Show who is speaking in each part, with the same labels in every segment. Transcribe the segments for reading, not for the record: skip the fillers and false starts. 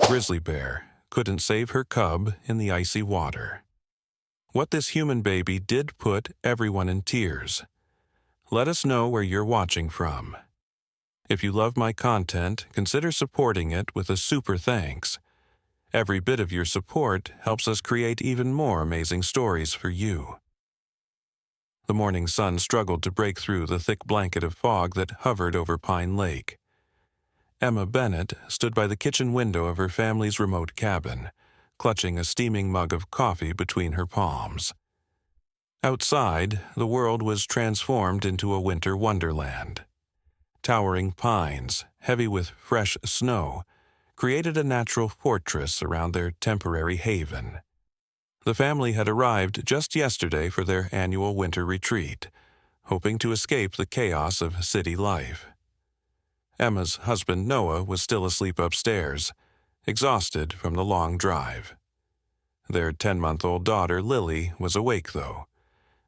Speaker 1: grizzly bear couldn't save her cub in the icy water. What this human baby did put everyone in tears. Let us know where you're watching from. If you love my content, consider supporting it with a super thanks. Every bit of your support helps us create even more amazing stories for you. The morning sun struggled to break through the thick blanket of fog that hovered over Pine Lake. Emma Bennett stood by the kitchen window of her family's remote cabin, clutching a steaming mug of coffee between her palms. Outside, the world was transformed into a winter wonderland. Towering pines, heavy with fresh snow, created a natural fortress around their temporary haven. The family had arrived just yesterday for their annual winter retreat, hoping to escape the chaos of city life. Emma's husband Noah was still asleep upstairs, exhausted from the long drive. Their 10-month-old daughter Lily was awake, though,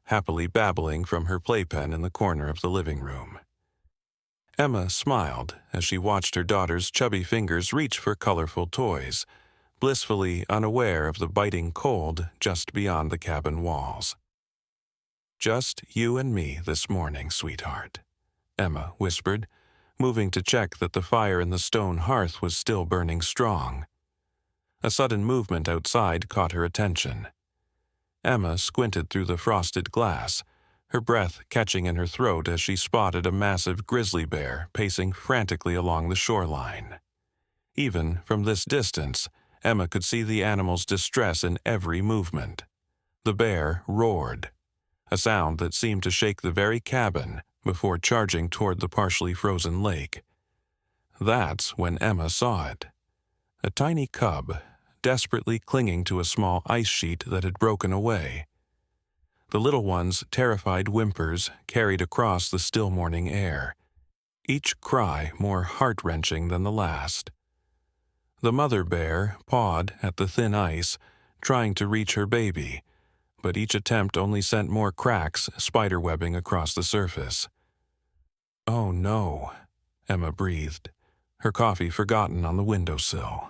Speaker 1: happily babbling from her playpen in the corner of the living room. Emma smiled as she watched her daughter's chubby fingers reach for colorful toys, blissfully unaware of the biting cold just beyond the cabin walls. "Just you and me this morning, sweetheart," Emma whispered, moving to check that the fire in the stone hearth was still burning strong. A sudden movement outside caught her attention. Emma squinted through the frosted glass, her breath catching in her throat as she spotted a massive grizzly bear pacing frantically along the shoreline. Even from this distance, Emma could see the animal's distress in every movement. The bear roared, a sound that seemed to shake the very cabin before charging toward the partially frozen lake. That's when Emma saw it. A tiny cub, desperately clinging to a small ice sheet that had broken away. The little one's terrified whimpers carried across the still morning air, each cry more heart-wrenching than the last. The mother bear pawed at the thin ice, trying to reach her baby, but each attempt only sent more cracks spiderwebbing across the surface. "Oh no," Emma breathed, her coffee forgotten on the windowsill.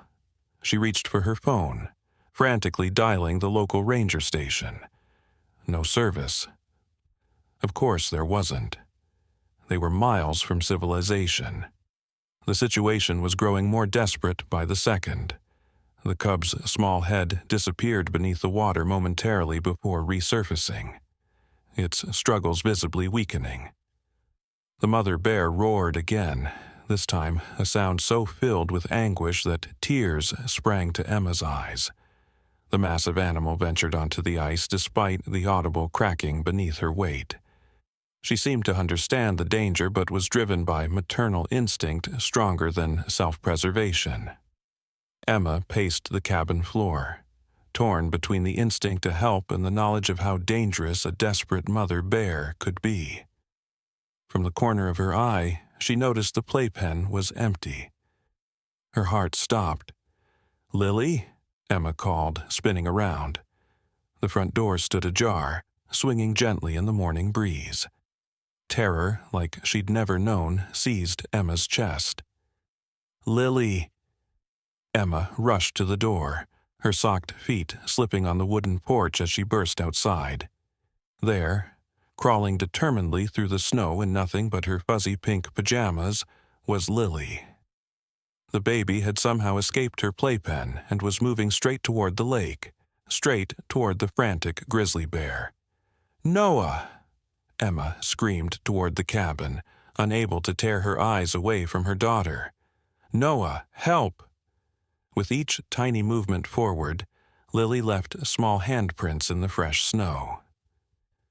Speaker 1: She reached for her phone, frantically dialing the local ranger station. No service. Of course there wasn't. They were miles from civilization. The situation was growing more desperate by the second. The cub's small head disappeared beneath the water momentarily before resurfacing, its struggles visibly weakening. The mother bear roared again, this time a sound so filled with anguish that tears sprang to Emma's eyes. The massive animal ventured onto the ice despite the audible cracking beneath her weight. She seemed to understand the danger but was driven by maternal instinct stronger than self-preservation. Emma paced the cabin floor, torn between the instinct to help and the knowledge of how dangerous a desperate mother bear could be. From the corner of her eye, she noticed the playpen was empty. Her heart stopped. "Lily?" Emma called, spinning around. The front door stood ajar, swinging gently in the morning breeze. Terror, like she'd never known, seized Emma's chest. "Lily!" Emma rushed to the door, her socked feet slipping on the wooden porch as she burst outside. There, crawling determinedly through the snow in nothing but her fuzzy pink pajamas, was Lily. The baby had somehow escaped her playpen and was moving straight toward the lake, straight toward the frantic grizzly bear. "Noah!" Emma screamed toward the cabin, unable to tear her eyes away from her daughter. "Noah, help!" With each tiny movement forward, Lily left small handprints in the fresh snow.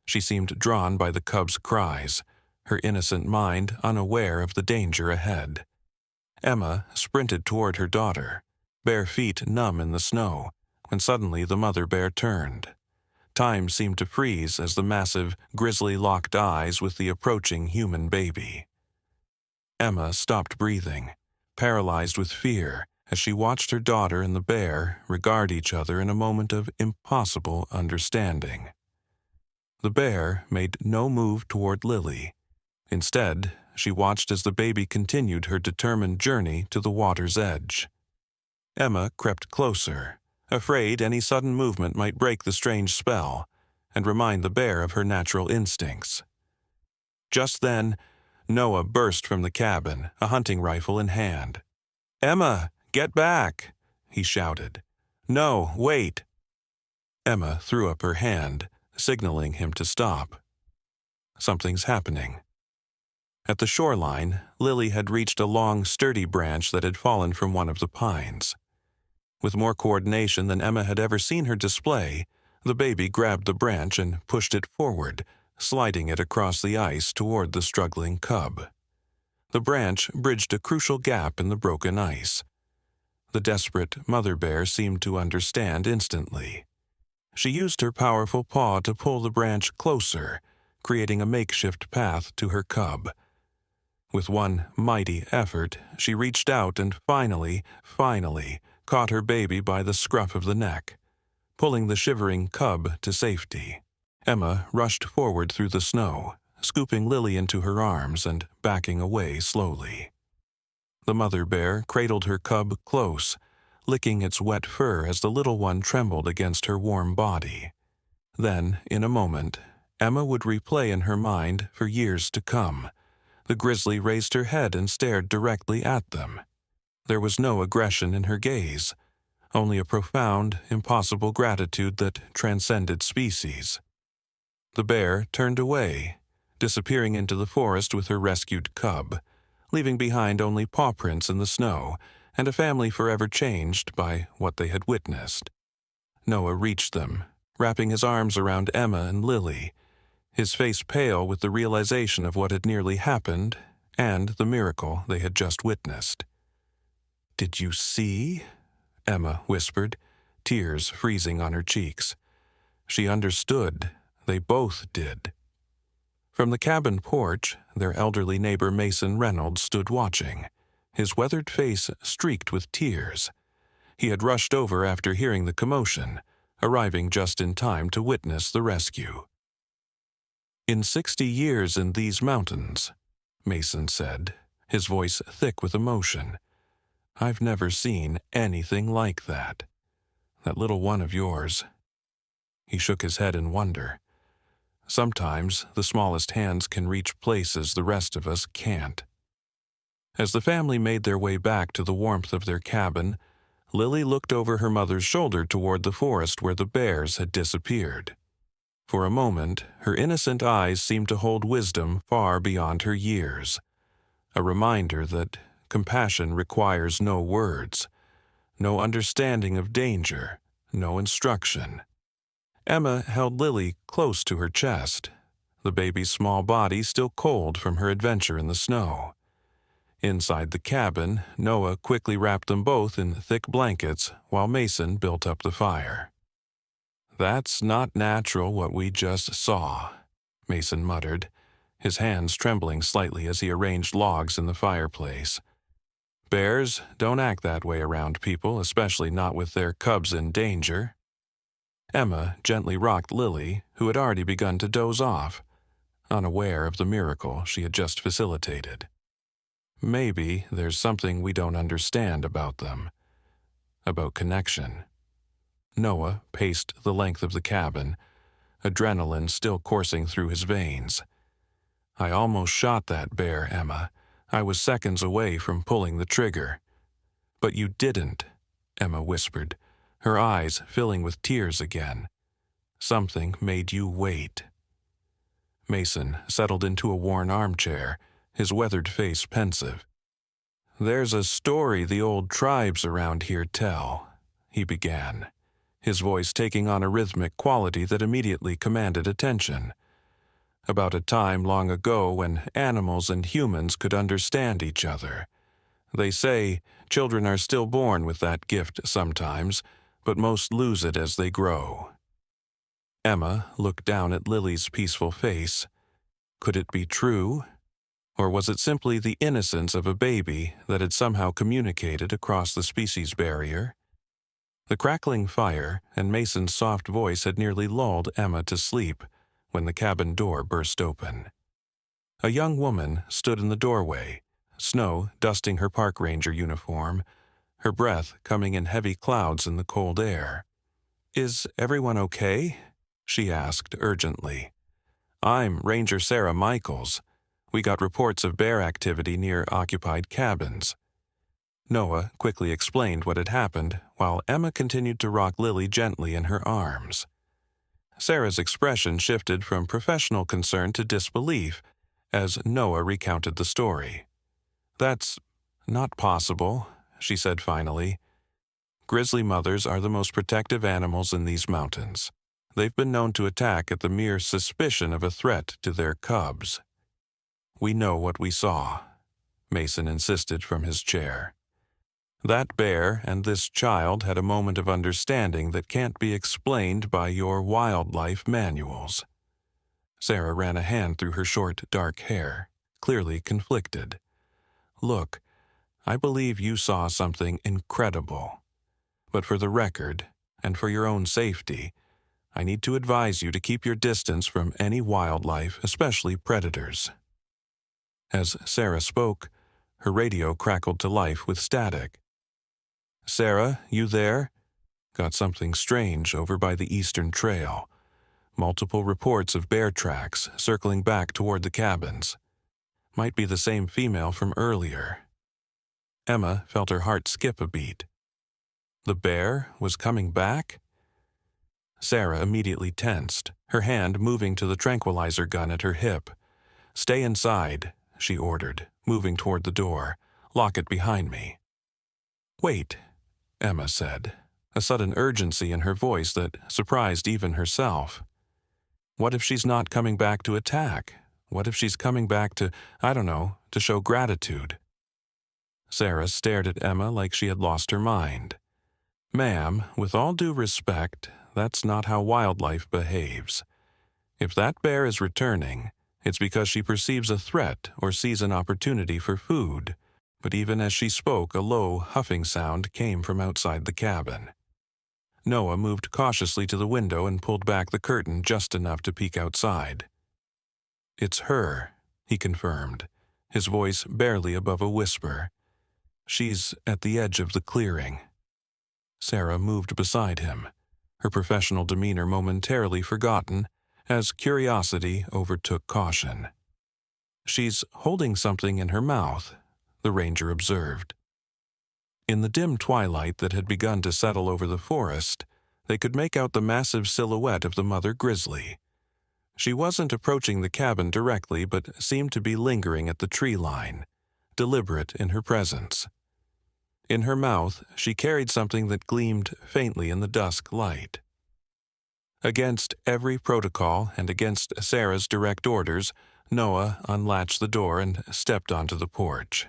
Speaker 1: She seemed drawn by the cub's cries, her innocent mind unaware of the danger ahead. Emma sprinted toward her daughter, bare feet numb in the snow, when suddenly the mother bear turned. Time seemed to freeze as the massive grizzly locked eyes with the approaching human baby. Emma stopped breathing, paralyzed with fear, as she watched her daughter and the bear regard each other in a moment of impossible understanding. The bear made no move toward Lily. Instead, she watched as the baby continued her determined journey to the water's edge. Emma crept closer, afraid any sudden movement might break the strange spell and remind the bear of her natural instincts. Just then, Noah burst from the cabin, a hunting rifle in hand. "Emma, get back!" he shouted. "No, wait!" Emma threw up her hand, signaling him to stop. Something's happening. At the shoreline, Lily had reached a long, sturdy branch that had fallen from one of the pines. With more coordination than Emma had ever seen her display, the baby grabbed the branch and pushed it forward, sliding it across the ice toward the struggling cub. The branch bridged a crucial gap in the broken ice. The desperate mother bear seemed to understand instantly. She used her powerful paw to pull the branch closer, creating a makeshift path to her cub. With one mighty effort, she reached out and finally caught her baby by the scruff of the neck, pulling the shivering cub to safety. Emma rushed forward through the snow, scooping Lily into her arms and backing away slowly. The mother bear cradled her cub close, licking its wet fur as the little one trembled against her warm body. Then, in a moment, Emma would replay in her mind for years to come. The grizzly raised her head and stared directly at them. There was no aggression in her gaze, only a profound, impossible gratitude that transcended species. The bear turned away, disappearing into the forest with her rescued cub, leaving behind only paw prints in the snow and a family forever changed by what they had witnessed. Noah reached them, wrapping his arms around Emma and Lily, his face pale with the realization of what had nearly happened and the miracle they had just witnessed. "Did you see?" Emma whispered, tears freezing on her cheeks. She understood. They both did. From the cabin porch, their elderly neighbor Mason Reynolds stood watching, his weathered face streaked with tears. He had rushed over after hearing the commotion, arriving just in time to witness the rescue. "In 60 years in these mountains," Mason said, his voice thick with emotion, "I've never seen anything like that. That little one of yours." He shook his head in wonder. Sometimes the smallest hands can reach places the rest of us can't. As the family made their way back to the warmth of their cabin, Lily looked over her mother's shoulder toward the forest where the bears had disappeared. For a moment, her innocent eyes seemed to hold wisdom far beyond her years, a reminder that compassion requires no words, no understanding of danger, no instruction. Emma held Lily close to her chest, the baby's small body still cold from her adventure in the snow. Inside the cabin, Noah quickly wrapped them both in thick blankets while Mason built up the fire. "That's not natural what we just saw," Mason muttered, his hands trembling slightly as he arranged logs in the fireplace. "Bears don't act that way around people, especially not with their cubs in danger." Emma gently rocked Lily, who had already begun to doze off, unaware of the miracle she had just facilitated. "Maybe there's something we don't understand about them, about connection." Noah paced the length of the cabin, adrenaline still coursing through his veins. "I almost shot that bear, Emma. I was seconds away from pulling the trigger." "But you didn't," Emma whispered, her eyes filling with tears again. "Something made you wait." Mason settled into a worn armchair, his weathered face pensive. "There's a story the old tribes around here tell," he began, his voice taking on a rhythmic quality that immediately commanded attention. "About a time long ago when animals and humans could understand each other. They say children are still born with that gift sometimes, but most lose it as they grow." Emma looked down at Lily's peaceful face. Could it be true? Or was it simply the innocence of a baby that had somehow communicated across the species barrier? The crackling fire and Mason's soft voice had nearly lulled Emma to sleep when the cabin door burst open. A young woman stood in the doorway, snow dusting her park ranger uniform, her breath coming in heavy clouds in the cold air. "Is everyone okay?" she asked urgently. "I'm Ranger Sarah Michaels. We got reports of bear activity near occupied cabins." Noah quickly explained what had happened, while Emma continued to rock Lily gently in her arms. Sarah's expression shifted from professional concern to disbelief as Noah recounted the story. "That's not possible," she said finally. "Grizzly mothers are the most protective animals in these mountains. They've been known to attack at the mere suspicion of a threat to their cubs." "We know what we saw," Mason insisted from his chair. "That bear and this child had a moment of understanding that can't be explained by your wildlife manuals." Sarah ran a hand through her short, dark hair, clearly conflicted. "Look, I believe you saw something incredible. But for the record, and for your own safety, I need to advise you to keep your distance from any wildlife, especially predators." As Sarah spoke, her radio crackled to life with static. "Sarah, you there?" Got something strange over by the eastern trail. Multiple reports of bear tracks circling back toward the cabins. Might be the same female from earlier. Emma felt her heart skip a beat. The bear was coming back? Sarah immediately tensed, her hand moving to the tranquilizer gun at her hip. "Stay inside," she ordered, moving toward the door. "Lock it behind me." "Wait," Emma said, a sudden urgency in her voice that surprised even herself. "What if she's not coming back to attack? What if she's coming back to, I don't know, to show gratitude?" Sarah stared at Emma like she had lost her mind. "Ma'am, with all due respect, that's not how wildlife behaves. If that bear is returning, it's because she perceives a threat or sees an opportunity for food." But even as she spoke, a low, huffing sound came from outside the cabin. Noah moved cautiously to the window and pulled back the curtain just enough to peek outside. "It's her," he confirmed, his voice barely above a whisper. "She's at the edge of the clearing." Sarah moved beside him, her professional demeanor momentarily forgotten as curiosity overtook caution. "She's holding something in her mouth," the ranger observed. In the dim twilight that had begun to settle over the forest, they could make out the massive silhouette of the mother grizzly. She wasn't approaching the cabin directly, but seemed to be lingering at the tree line, deliberate in her presence. In her mouth, she carried something that gleamed faintly in the dusk light. Against every protocol and against Sarah's direct orders, Noah unlatched the door and stepped onto the porch.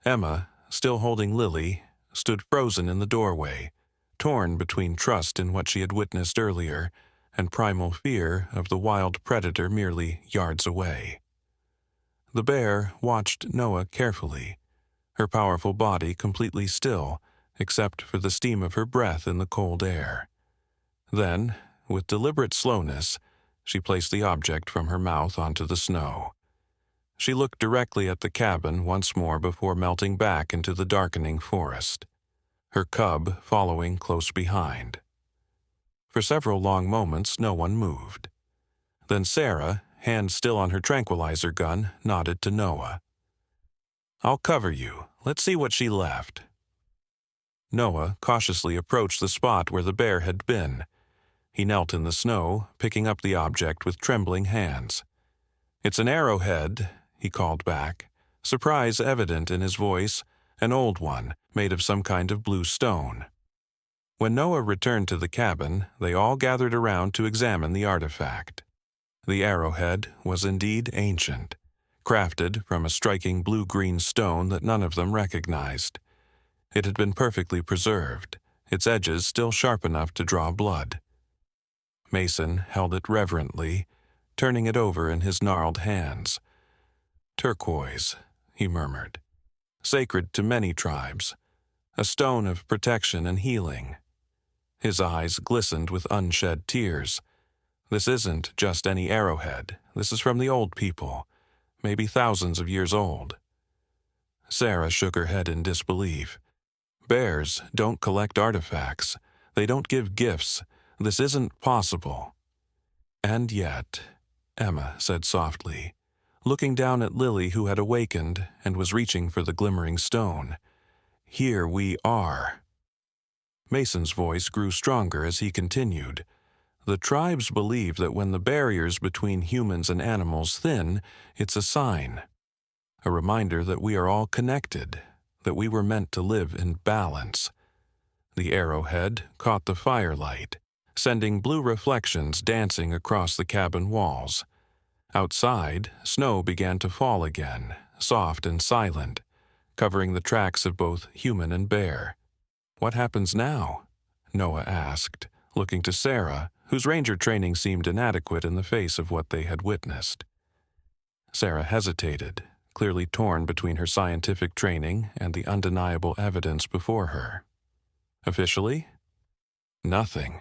Speaker 1: Emma, still holding Lily, stood frozen in the doorway, torn between trust in what she had witnessed earlier and primal fear of the wild predator merely yards away. The bear watched Noah carefully, her powerful body completely still, except for the steam of her breath in the cold air. Then, with deliberate slowness, she placed the object from her mouth onto the snow. She looked directly at the cabin once more before melting back into the darkening forest, her cub following close behind. For several long moments, no one moved. Then Sarah, hand still on her tranquilizer gun, nodded to Noah. "I'll cover you. Let's see what she left." Noah cautiously approached the spot where the bear had been. He knelt in the snow, picking up the object with trembling hands. "It's an arrowhead," he called back, surprise evident in his voice, an old one, made of some kind of blue stone. When Noah returned to the cabin, they all gathered around to examine the artifact. The arrowhead was indeed ancient, crafted from a striking blue-green stone that none of them recognized. It had been perfectly preserved, its edges still sharp enough to draw blood. Mason held it reverently, turning it over in his gnarled hands. "Turquoise," he murmured. "Sacred to many tribes. A stone of protection and healing." His eyes glistened with unshed tears. "This isn't just any arrowhead. This is from the old people, maybe thousands of years old." Sarah shook her head in disbelief. Bears don't collect artifacts. They don't give gifts. This isn't possible." "And yet," Emma said softly, looking down at Lily, who had awakened and was reaching for the glimmering stone, "here we are." Mason's voice grew stronger as he continued. "The tribes believe that when the barriers between humans and animals thin, it's a sign. A reminder that we are all connected, that we were meant to live in balance." The arrowhead caught the firelight, sending blue reflections dancing across the cabin walls. Outside, snow began to fall again, soft and silent, covering the tracks of both human and bear. "What happens now?" Noah asked, looking to Sarah, whose ranger training seemed inadequate in the face of what they had witnessed. Sarah hesitated, clearly torn between her scientific training and the undeniable evidence before her. "Officially? Nothing.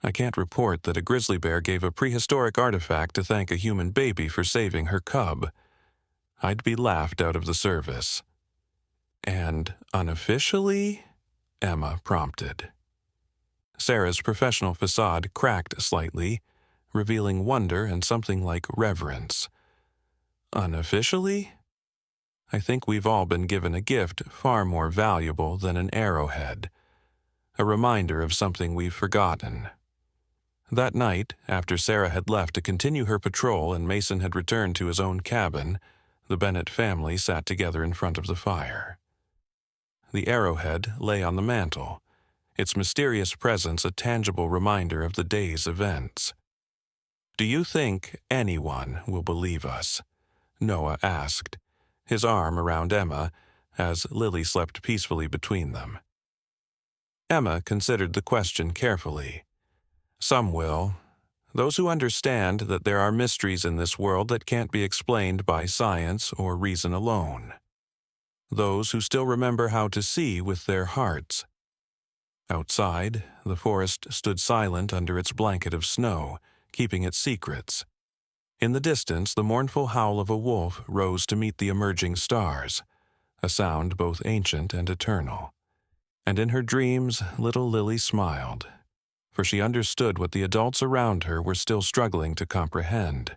Speaker 1: I can't report that a grizzly bear gave a prehistoric artifact to thank a human baby for saving her cub. I'd be laughed out of the service." "And unofficially?" Emma prompted. Sarah's professional facade cracked slightly, revealing wonder and something like reverence. "Unofficially? I think we've all been given a gift far more valuable than an arrowhead, a reminder of something we've forgotten." That night, after Sarah had left to continue her patrol and Mason had returned to his own cabin, the Bennett family sat together in front of the fire. The arrowhead lay on the mantel, its mysterious presence a tangible reminder of the day's events. "Do you think anyone will believe us?" Noah asked, his arm around Emma, as Lily slept peacefully between them. Emma considered the question carefully. "Some will. Those who understand that there are mysteries in this world that can't be explained by science or reason alone. Those who still remember how to see with their hearts." Outside, the forest stood silent under its blanket of snow, keeping its secrets. In the distance, the mournful howl of a wolf rose to meet the emerging stars, a sound both ancient and eternal. And in her dreams, little Lily smiled, for she understood what the adults around her were still struggling to comprehend,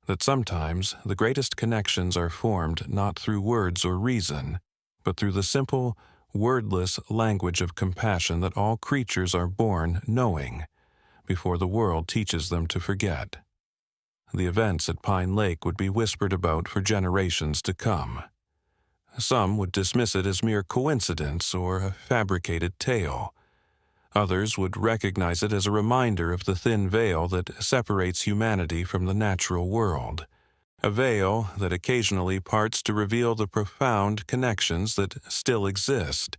Speaker 1: that sometimes the greatest connections are formed not through words or reason, but through the simple, wordless language of compassion that all creatures are born knowing, before the world teaches them to forget. The events at Pine Lake would be whispered about for generations to come. Some would dismiss it as mere coincidence or a fabricated tale. Others would recognize it as a reminder of the thin veil that separates humanity from the natural world, a veil that occasionally parts to reveal the profound connections that still exist,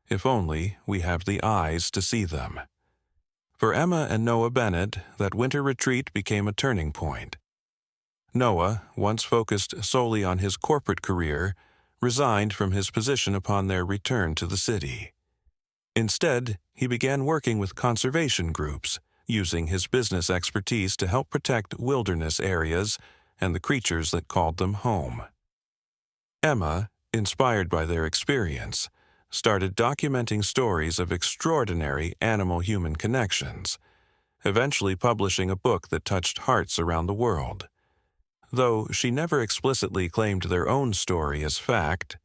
Speaker 1: if only we have the eyes to see them. For Emma and Noah Bennett, that winter retreat became a turning point. Noah, once focused solely on his corporate career, resigned from his position upon their return to the city. Instead, he began working with conservation groups, using his business expertise to help protect wilderness areas and the creatures that called them home. Emma, inspired by their experience, started documenting stories of extraordinary animal-human connections, eventually publishing a book that touched hearts around the world. Though she never explicitly claimed their own story as fact,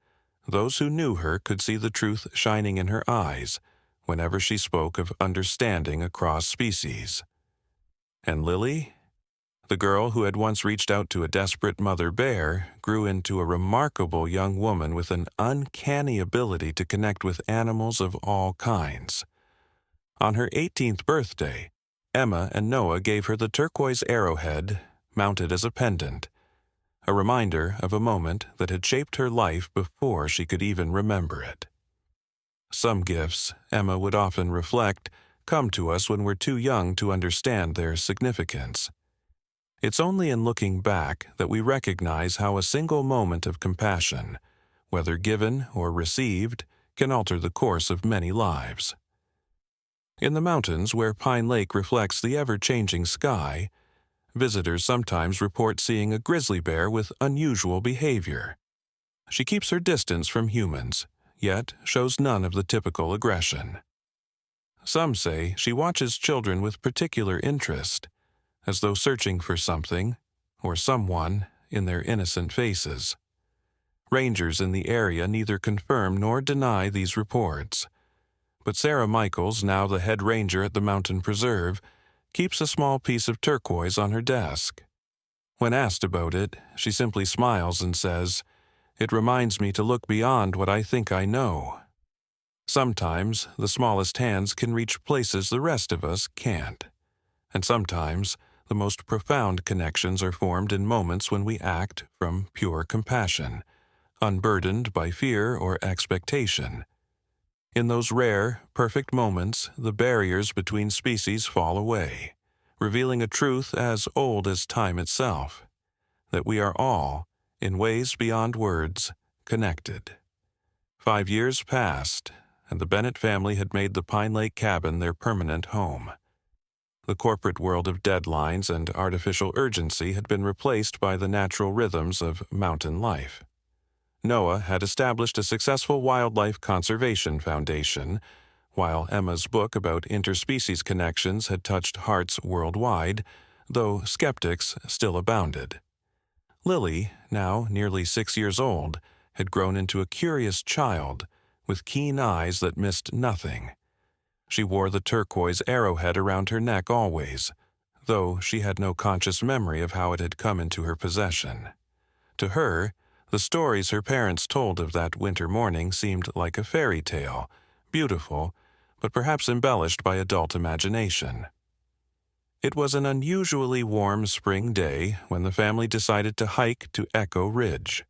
Speaker 1: those who knew her could see the truth shining in her eyes whenever she spoke of understanding across species. And Lily, the girl who had once reached out to a desperate mother bear, grew into a remarkable young woman with an uncanny ability to connect with animals of all kinds. On her 18th birthday, Emma and Noah gave her the turquoise arrowhead, mounted as a pendant, a reminder of a moment that had shaped her life before she could even remember it. Some gifts, Emma would often reflect, come to us when we're too young to understand their significance. It's only in looking back that we recognize how a single moment of compassion, whether given or received, can alter the course of many lives. In the mountains where Pine Lake reflects the ever-changing sky, visitors sometimes report seeing a grizzly bear with unusual behavior. She keeps her distance from humans, yet shows none of the typical aggression. Some say she watches children with particular interest, as though searching for something or someone in their innocent faces. Rangers in the area neither confirm nor deny these reports, but Sarah Michaels, now the head ranger at the mountain preserve, keeps a small piece of turquoise on her desk. When asked about it, she simply smiles and says, "It reminds me to look beyond what I think I know." Sometimes the smallest hands can reach places the rest of us can't, and sometimes the most profound connections are formed in moments when we act from pure compassion, unburdened by fear or expectation. In those rare, perfect moments, the barriers between species fall away, revealing a truth as old as time itself, that we are all, in ways beyond words, connected. 5 years passed, and the Bennett family had made the Pine Lake cabin their permanent home. The corporate world of deadlines and artificial urgency had been replaced by the natural rhythms of mountain life. Noah had established a successful wildlife conservation foundation, while Emma's book about interspecies connections had touched hearts worldwide, though skeptics still abounded. Lily, now nearly 6 years old, had grown into a curious child, with keen eyes that missed nothing. She wore the turquoise arrowhead around her neck always, though she had no conscious memory of how it had come into her possession. To her, the stories her parents told of that winter morning seemed like a fairy tale, beautiful, but perhaps embellished by adult imagination. It was an unusually warm spring day when the family decided to hike to Echo Ridge,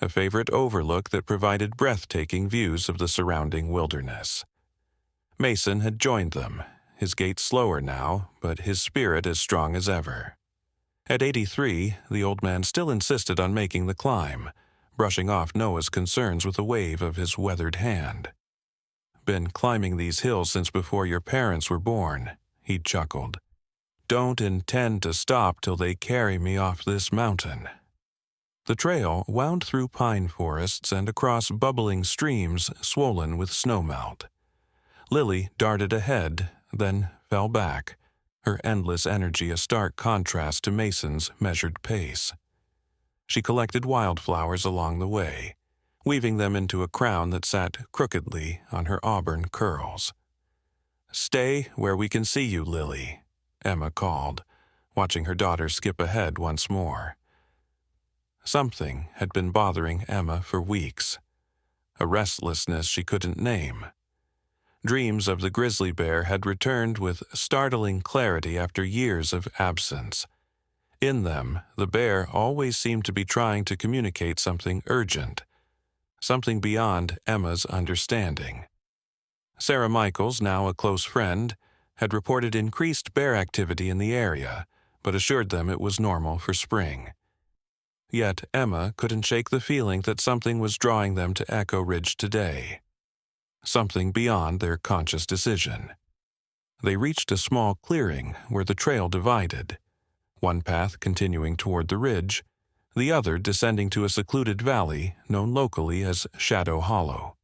Speaker 1: a favorite overlook that provided breathtaking views of the surrounding wilderness. Mason had joined them, his gait slower now, but his spirit as strong as ever. At 83, the old man still insisted on making the climb, brushing off Noah's concerns with a wave of his weathered hand. "Been climbing these hills since before your parents were born," he chuckled. "Don't intend to stop till they carry me off this mountain." The trail wound through pine forests and across bubbling streams swollen with snowmelt. Lily darted ahead, then fell back, her endless energy a stark contrast to Mason's measured pace. She collected wildflowers along the way, weaving them into a crown that sat crookedly on her auburn curls. "Stay where we can see you, Lily," Emma called, watching her daughter skip ahead once more. Something had been bothering Emma for weeks, a restlessness she couldn't name. Dreams of the grizzly bear had returned with startling clarity after years of absence. In them, the bear always seemed to be trying to communicate something urgent, something beyond Emma's understanding. Sarah Michaels, now a close friend, had reported increased bear activity in the area, but assured them it was normal for spring. Yet Emma couldn't shake the feeling that something was drawing them to Echo Ridge today. Something beyond their conscious decision. They reached a small clearing where the trail divided, one path continuing toward the ridge, the other descending to a secluded valley known locally as Shadow Hollow.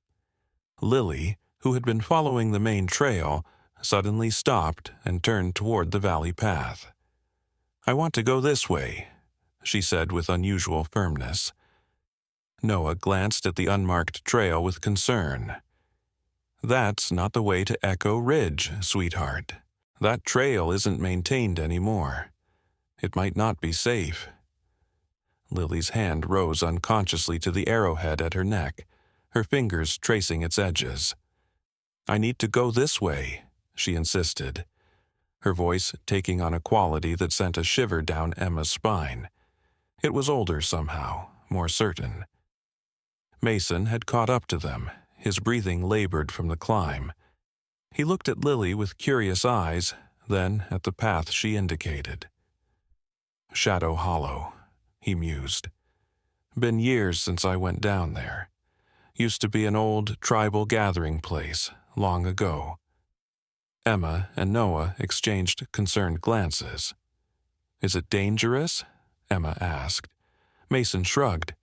Speaker 1: Lily, who had been following the main trail, suddenly stopped and turned toward the valley path. "I want to go this way," she said with unusual firmness. Noah glanced at the unmarked trail with concern. "That's not the way to Echo Ridge, sweetheart. That trail isn't maintained anymore. It might not be safe." Lily's hand rose unconsciously to the arrowhead at her neck, her fingers tracing its edges. "I need to go this way," she insisted, her voice taking on a quality that sent a shiver down Emma's spine. It was older somehow, more certain. Mason had caught up to them, his breathing labored from the climb. He looked at Lily with curious eyes, then at the path she indicated. "Shadow Hollow," he mused. "Been years since I went down there. Used to be an old tribal gathering place, long ago." Emma and Noah exchanged concerned glances. "Is it dangerous?" Emma asked. Mason shrugged.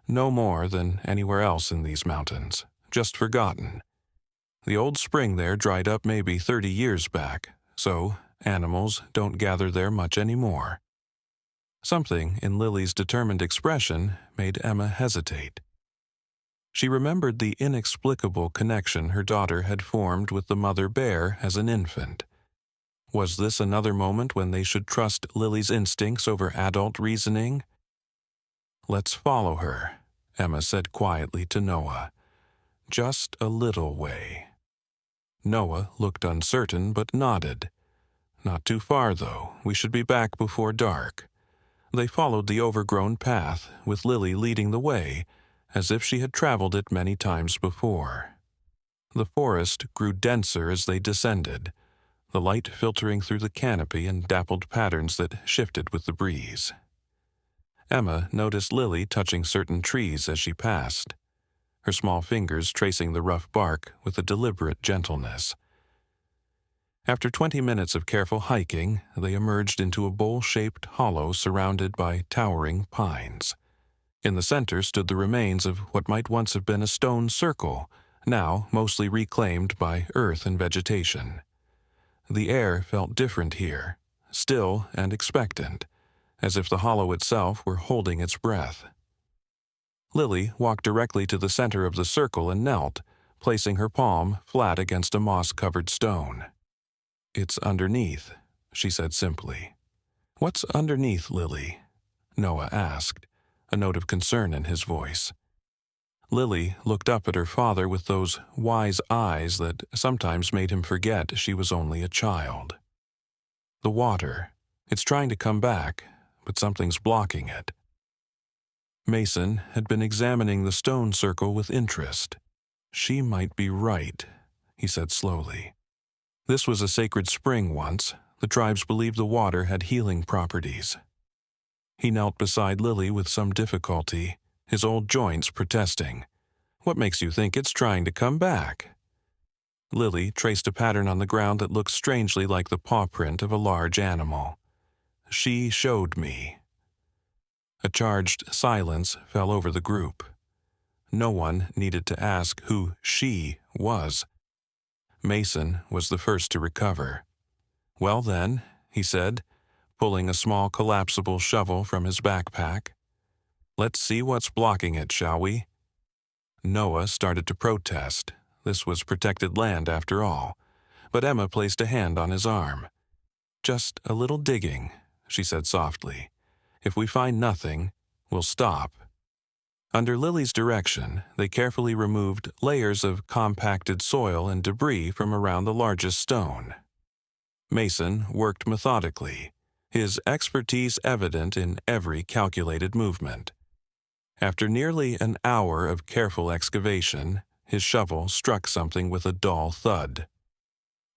Speaker 1: "No more than anywhere else in these mountains. just forgotten. The old spring there dried up maybe 30 years back, so animals don't gather there much anymore. Something in Lily's determined expression made Emma hesitate. She remembered the inexplicable connection her daughter had formed with the mother bear as an infant. Was this another moment when they should trust Lily's instincts over adult reasoning? "Let's follow her," Emma said quietly to Noah. "Just a little way." Noah looked uncertain but nodded. "Not too far, though. We should be back before dark." They followed the overgrown path, with Lily leading the way, as if she had traveled it many times before. The forest grew denser as they descended, the light filtering through the canopy in dappled patterns that shifted with the breeze. Emma noticed Lily touching certain trees as she passed, her small fingers tracing the rough bark with a deliberate gentleness. After 20 minutes of careful hiking, they emerged into a bowl-shaped hollow surrounded by towering pines. In the center stood the remains of what might once have been a stone circle, now mostly reclaimed by earth and vegetation. The air felt different here, still and expectant, as if the hollow itself were holding its breath. Lily walked directly to the center of the circle and knelt, placing her palm flat against a moss-covered stone. "It's underneath," she said simply. "What's underneath, Lily?" Noah asked, a note of concern in his voice. Lily looked up at her father with those wise eyes that sometimes made him forget she was only a child. "The water. It's trying to come back, but something's blocking it." Mason had been examining the stone circle with interest. "She might be right," he said slowly. "This was a sacred spring once. The tribes believed the water had healing properties." He knelt beside Lily with some difficulty, his old joints protesting. "What makes you think it's trying to come back?" Lily traced a pattern on the ground that looked strangely like the paw print of a large animal. "She showed me." A charged silence fell over the group. No one needed to ask who she was. Mason was the first to recover. "Well then," he said, pulling a small collapsible shovel from his backpack. "Let's see what's blocking it, shall we?" Noah started to protest. This was protected land after all. But Emma placed a hand on his arm. "Just a little digging," she said softly. "If we find nothing, we'll stop." Under Lily's direction, they carefully removed layers of compacted soil and debris from around the largest stone. Mason worked methodically, his expertise evident in every calculated movement. After nearly an hour of careful excavation, his shovel struck something with a dull thud.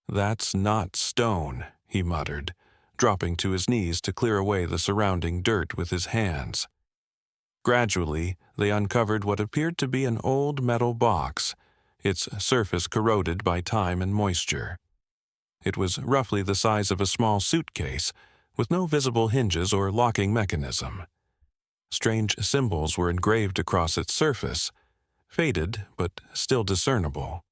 Speaker 1: "That's not stone," he muttered, dropping to his knees to clear away the surrounding dirt with his hands. Gradually, they uncovered what appeared to be an old metal box, its surface corroded by time and moisture. It was roughly the size of a small suitcase, with no visible hinges or locking mechanism. Strange symbols were engraved across its surface, faded but still discernible.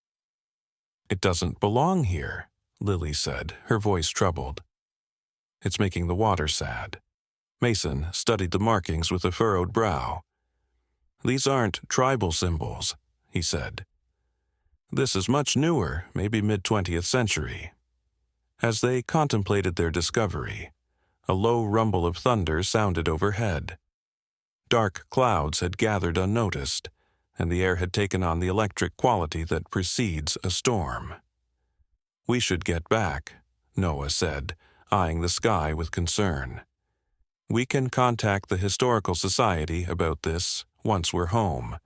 Speaker 1: "It doesn't belong here," Lily said, her voice troubled. "It's making the water sad." Mason studied the markings with a furrowed brow. "These aren't tribal symbols," he said. "This is much newer, maybe mid-20th century." As they contemplated their discovery, a low rumble of thunder sounded overhead. Dark clouds had gathered unnoticed, and the air had taken on the electric quality that precedes a storm. "We should get back," Noah said, eyeing the sky with concern. "We can contact the Historical Society about this once we're home."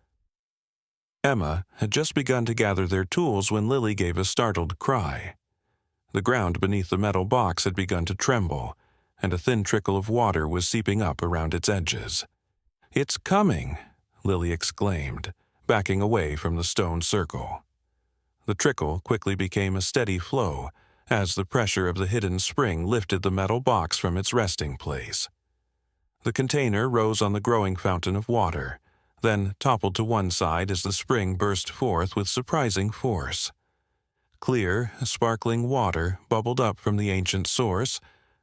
Speaker 1: Emma had just begun to gather their tools when Lily gave a startled cry. The ground beneath the metal box had begun to tremble, and a thin trickle of water was seeping up around its edges. "It's coming!" Lily exclaimed, backing away from the stone circle. The trickle quickly became a steady flow as the pressure of the hidden spring lifted the metal box from its resting place. The container rose on the growing fountain of water, then toppled to one side as the spring burst forth with surprising force. Clear, sparkling water bubbled up from the ancient source,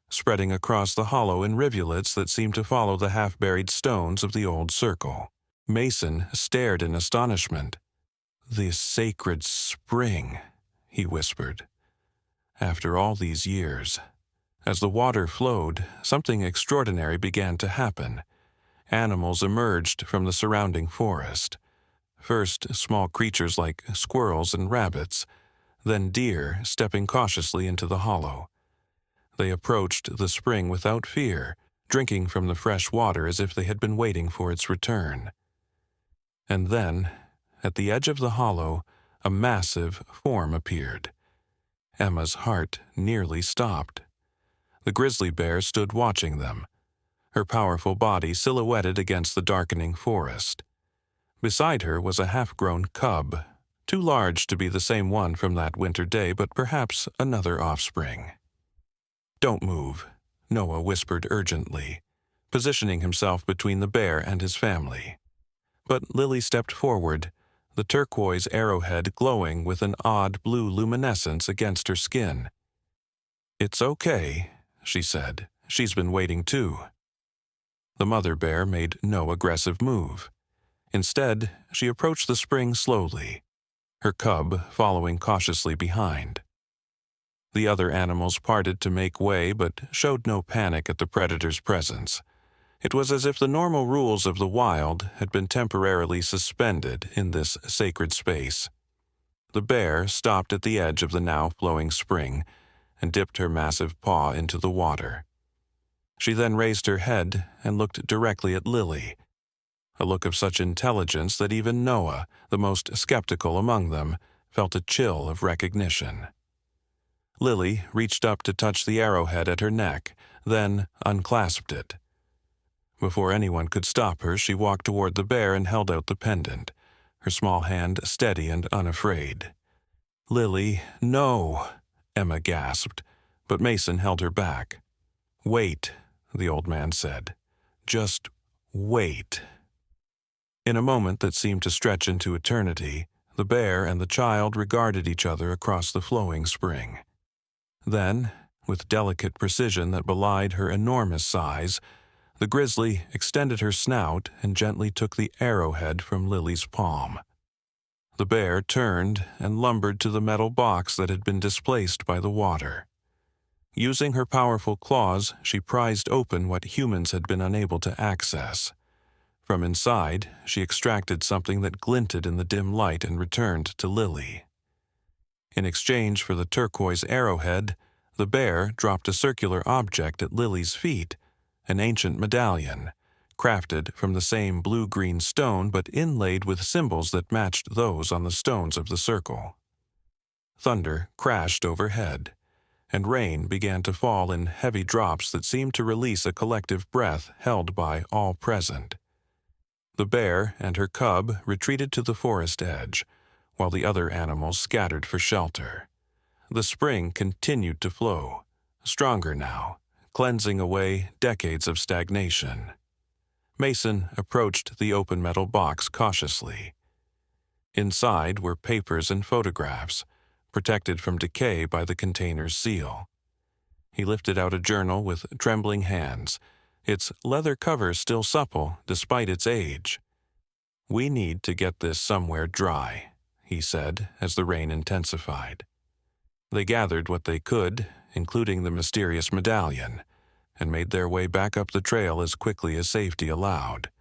Speaker 1: spreading across the hollow in rivulets that seemed to follow the half-buried stones of the old circle. Mason stared in astonishment. "The sacred spring," he whispered. "After all these years." As the water flowed, something extraordinary began to happen. Animals emerged from the surrounding forest. First, small creatures like squirrels and rabbits, then deer stepping cautiously into the hollow. They approached the spring without fear, drinking from the fresh water as if they had been waiting for its return. And then, at the edge of the hollow, a massive form appeared. Emma's heart nearly stopped. The grizzly bear stood watching them, her powerful body silhouetted against the darkening forest. Beside her was a half-grown cub, too large to be the same one from that winter day, but perhaps another offspring. "Don't move," Noah whispered urgently, positioning himself between the bear and his family. But Lily stepped forward, the turquoise arrowhead glowing with an odd blue luminescence against her skin. "It's okay," she said. "She's been waiting too." The mother bear made no aggressive move. Instead, she approached the spring slowly, her cub following cautiously behind. The other animals parted to make way but showed no panic at the predator's presence. It was as if the normal rules of the wild had been temporarily suspended in this sacred space. The bear stopped at the edge of the now flowing spring and dipped her massive paw into the water. She then raised her head and looked directly at Lily, a look of such intelligence that even Noah, the most skeptical among them, felt a chill of recognition. Lily reached up to touch the arrowhead at her neck, then unclasped it. Before anyone could stop her, she walked toward the bear and held out the pendant, her small hand steady and unafraid. "Lily, no," Emma gasped, but Mason held her back. "Wait," the old man said. "Just wait." In a moment that seemed to stretch into eternity, the bear and the child regarded each other across the flowing spring. Then, with delicate precision that belied her enormous size, the grizzly extended her snout and gently took the arrowhead from Lily's palm. The bear turned and lumbered to the metal box that had been displaced by the water. Using her powerful claws, she prized open what humans had been unable to access. From inside, she extracted something that glinted in the dim light and returned to Lily. In exchange for the turquoise arrowhead, the bear dropped a circular object at Lily's feet, an ancient medallion, crafted from the same blue-green stone but inlaid with symbols that matched those on the stones of the circle. Thunder crashed overhead, and rain began to fall in heavy drops that seemed to release a collective breath held by all present. The bear and her cub retreated to the forest edge, while the other animals scattered for shelter. The spring continued to flow, stronger now, cleansing away decades of stagnation. Mason approached the open metal box cautiously. Inside were papers and photographs, protected from decay by the container's seal. He lifted out a journal with trembling hands, its leather cover still supple despite its age. "We need to get this somewhere dry," he said as the rain intensified. They gathered what they could, including the mysterious medallion, and made their way back up the trail as quickly as safety allowed.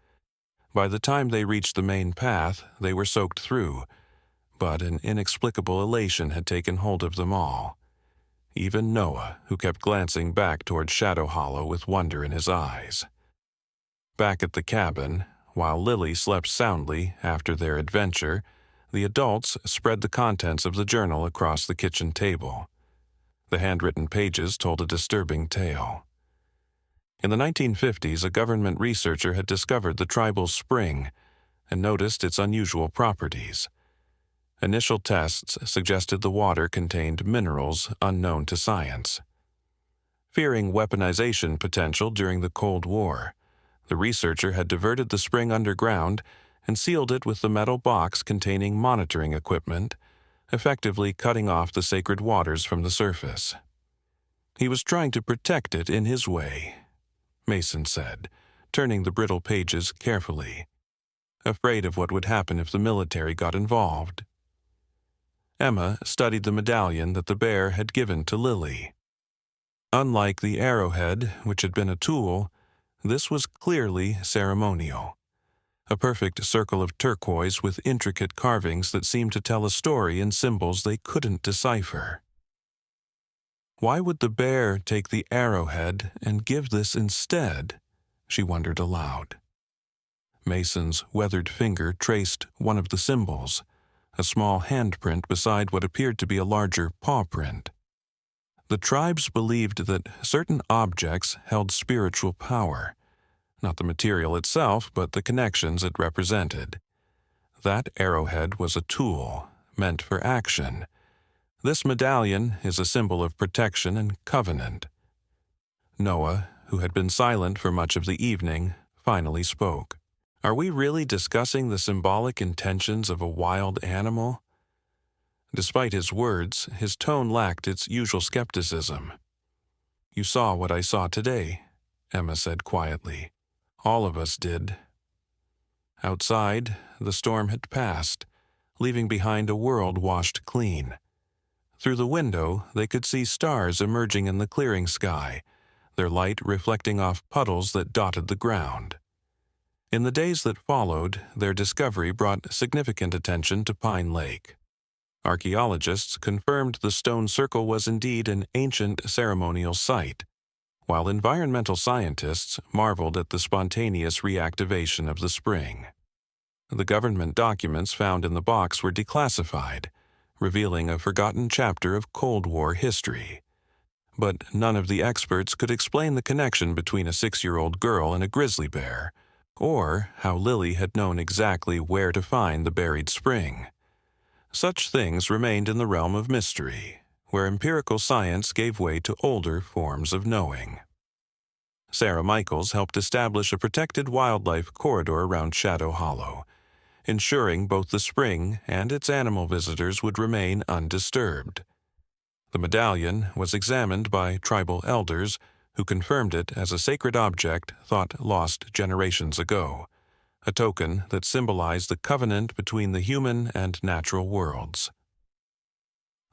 Speaker 1: By the time they reached the main path, they were soaked through, but an inexplicable elation had taken hold of them all. Even Noah, who kept glancing back toward Shadow Hollow with wonder in his eyes. Back at the cabin, while Lily slept soundly after their adventure, the adults spread the contents of the journal across the kitchen table. The handwritten pages told a disturbing tale. In the 1950s, a government researcher had discovered the tribal spring and noticed its unusual properties. Initial tests suggested the water contained minerals unknown to science. Fearing weaponization potential during the Cold War, the researcher had diverted the spring underground and sealed it with the metal box containing monitoring equipment, effectively cutting off the sacred waters from the surface. He was trying to protect it in his way, Mason said, turning the brittle pages carefully, afraid of what would happen if the military got involved. Emma studied the medallion that the bear had given to Lily. Unlike the arrowhead, which had been a tool, this was clearly ceremonial. A perfect circle of turquoise with intricate carvings that seemed to tell a story in symbols they couldn't decipher. Why would the bear take the arrowhead and give this instead? She wondered aloud. Mason's weathered finger traced one of the symbols, a small handprint beside what appeared to be a larger paw print. The tribes believed that certain objects held spiritual power, not the material itself, but the connections it represented. That arrowhead was a tool, meant for action. This medallion is a symbol of protection and covenant. Noah, who had been silent for much of the evening, finally spoke. Are we really discussing the symbolic intentions of a wild animal? Despite his words, his tone lacked its usual skepticism. You saw what I saw today, Emma said quietly. All of us did. Outside, the storm had passed, leaving behind a world washed clean. Through the window, they could see stars emerging in the clearing sky, their light reflecting off puddles that dotted the ground. In the days that followed, their discovery brought significant attention to Pine Lake. Archaeologists confirmed the stone circle was indeed an ancient ceremonial site, while environmental scientists marveled at the spontaneous reactivation of the spring. The government documents found in the box were declassified, revealing a forgotten chapter of Cold War history. But none of the experts could explain the connection between a 6-year-old girl and a grizzly bear, or how Lily had known exactly where to find the buried spring. Such things remained in the realm of mystery, where empirical science gave way to older forms of knowing. Sarah Michaels helped establish a protected wildlife corridor around Shadow Hollow, ensuring both the spring and its animal visitors would remain undisturbed. The medallion was examined by tribal elders who confirmed it as a sacred object thought lost generations ago, a token that symbolized the covenant between the human and natural worlds.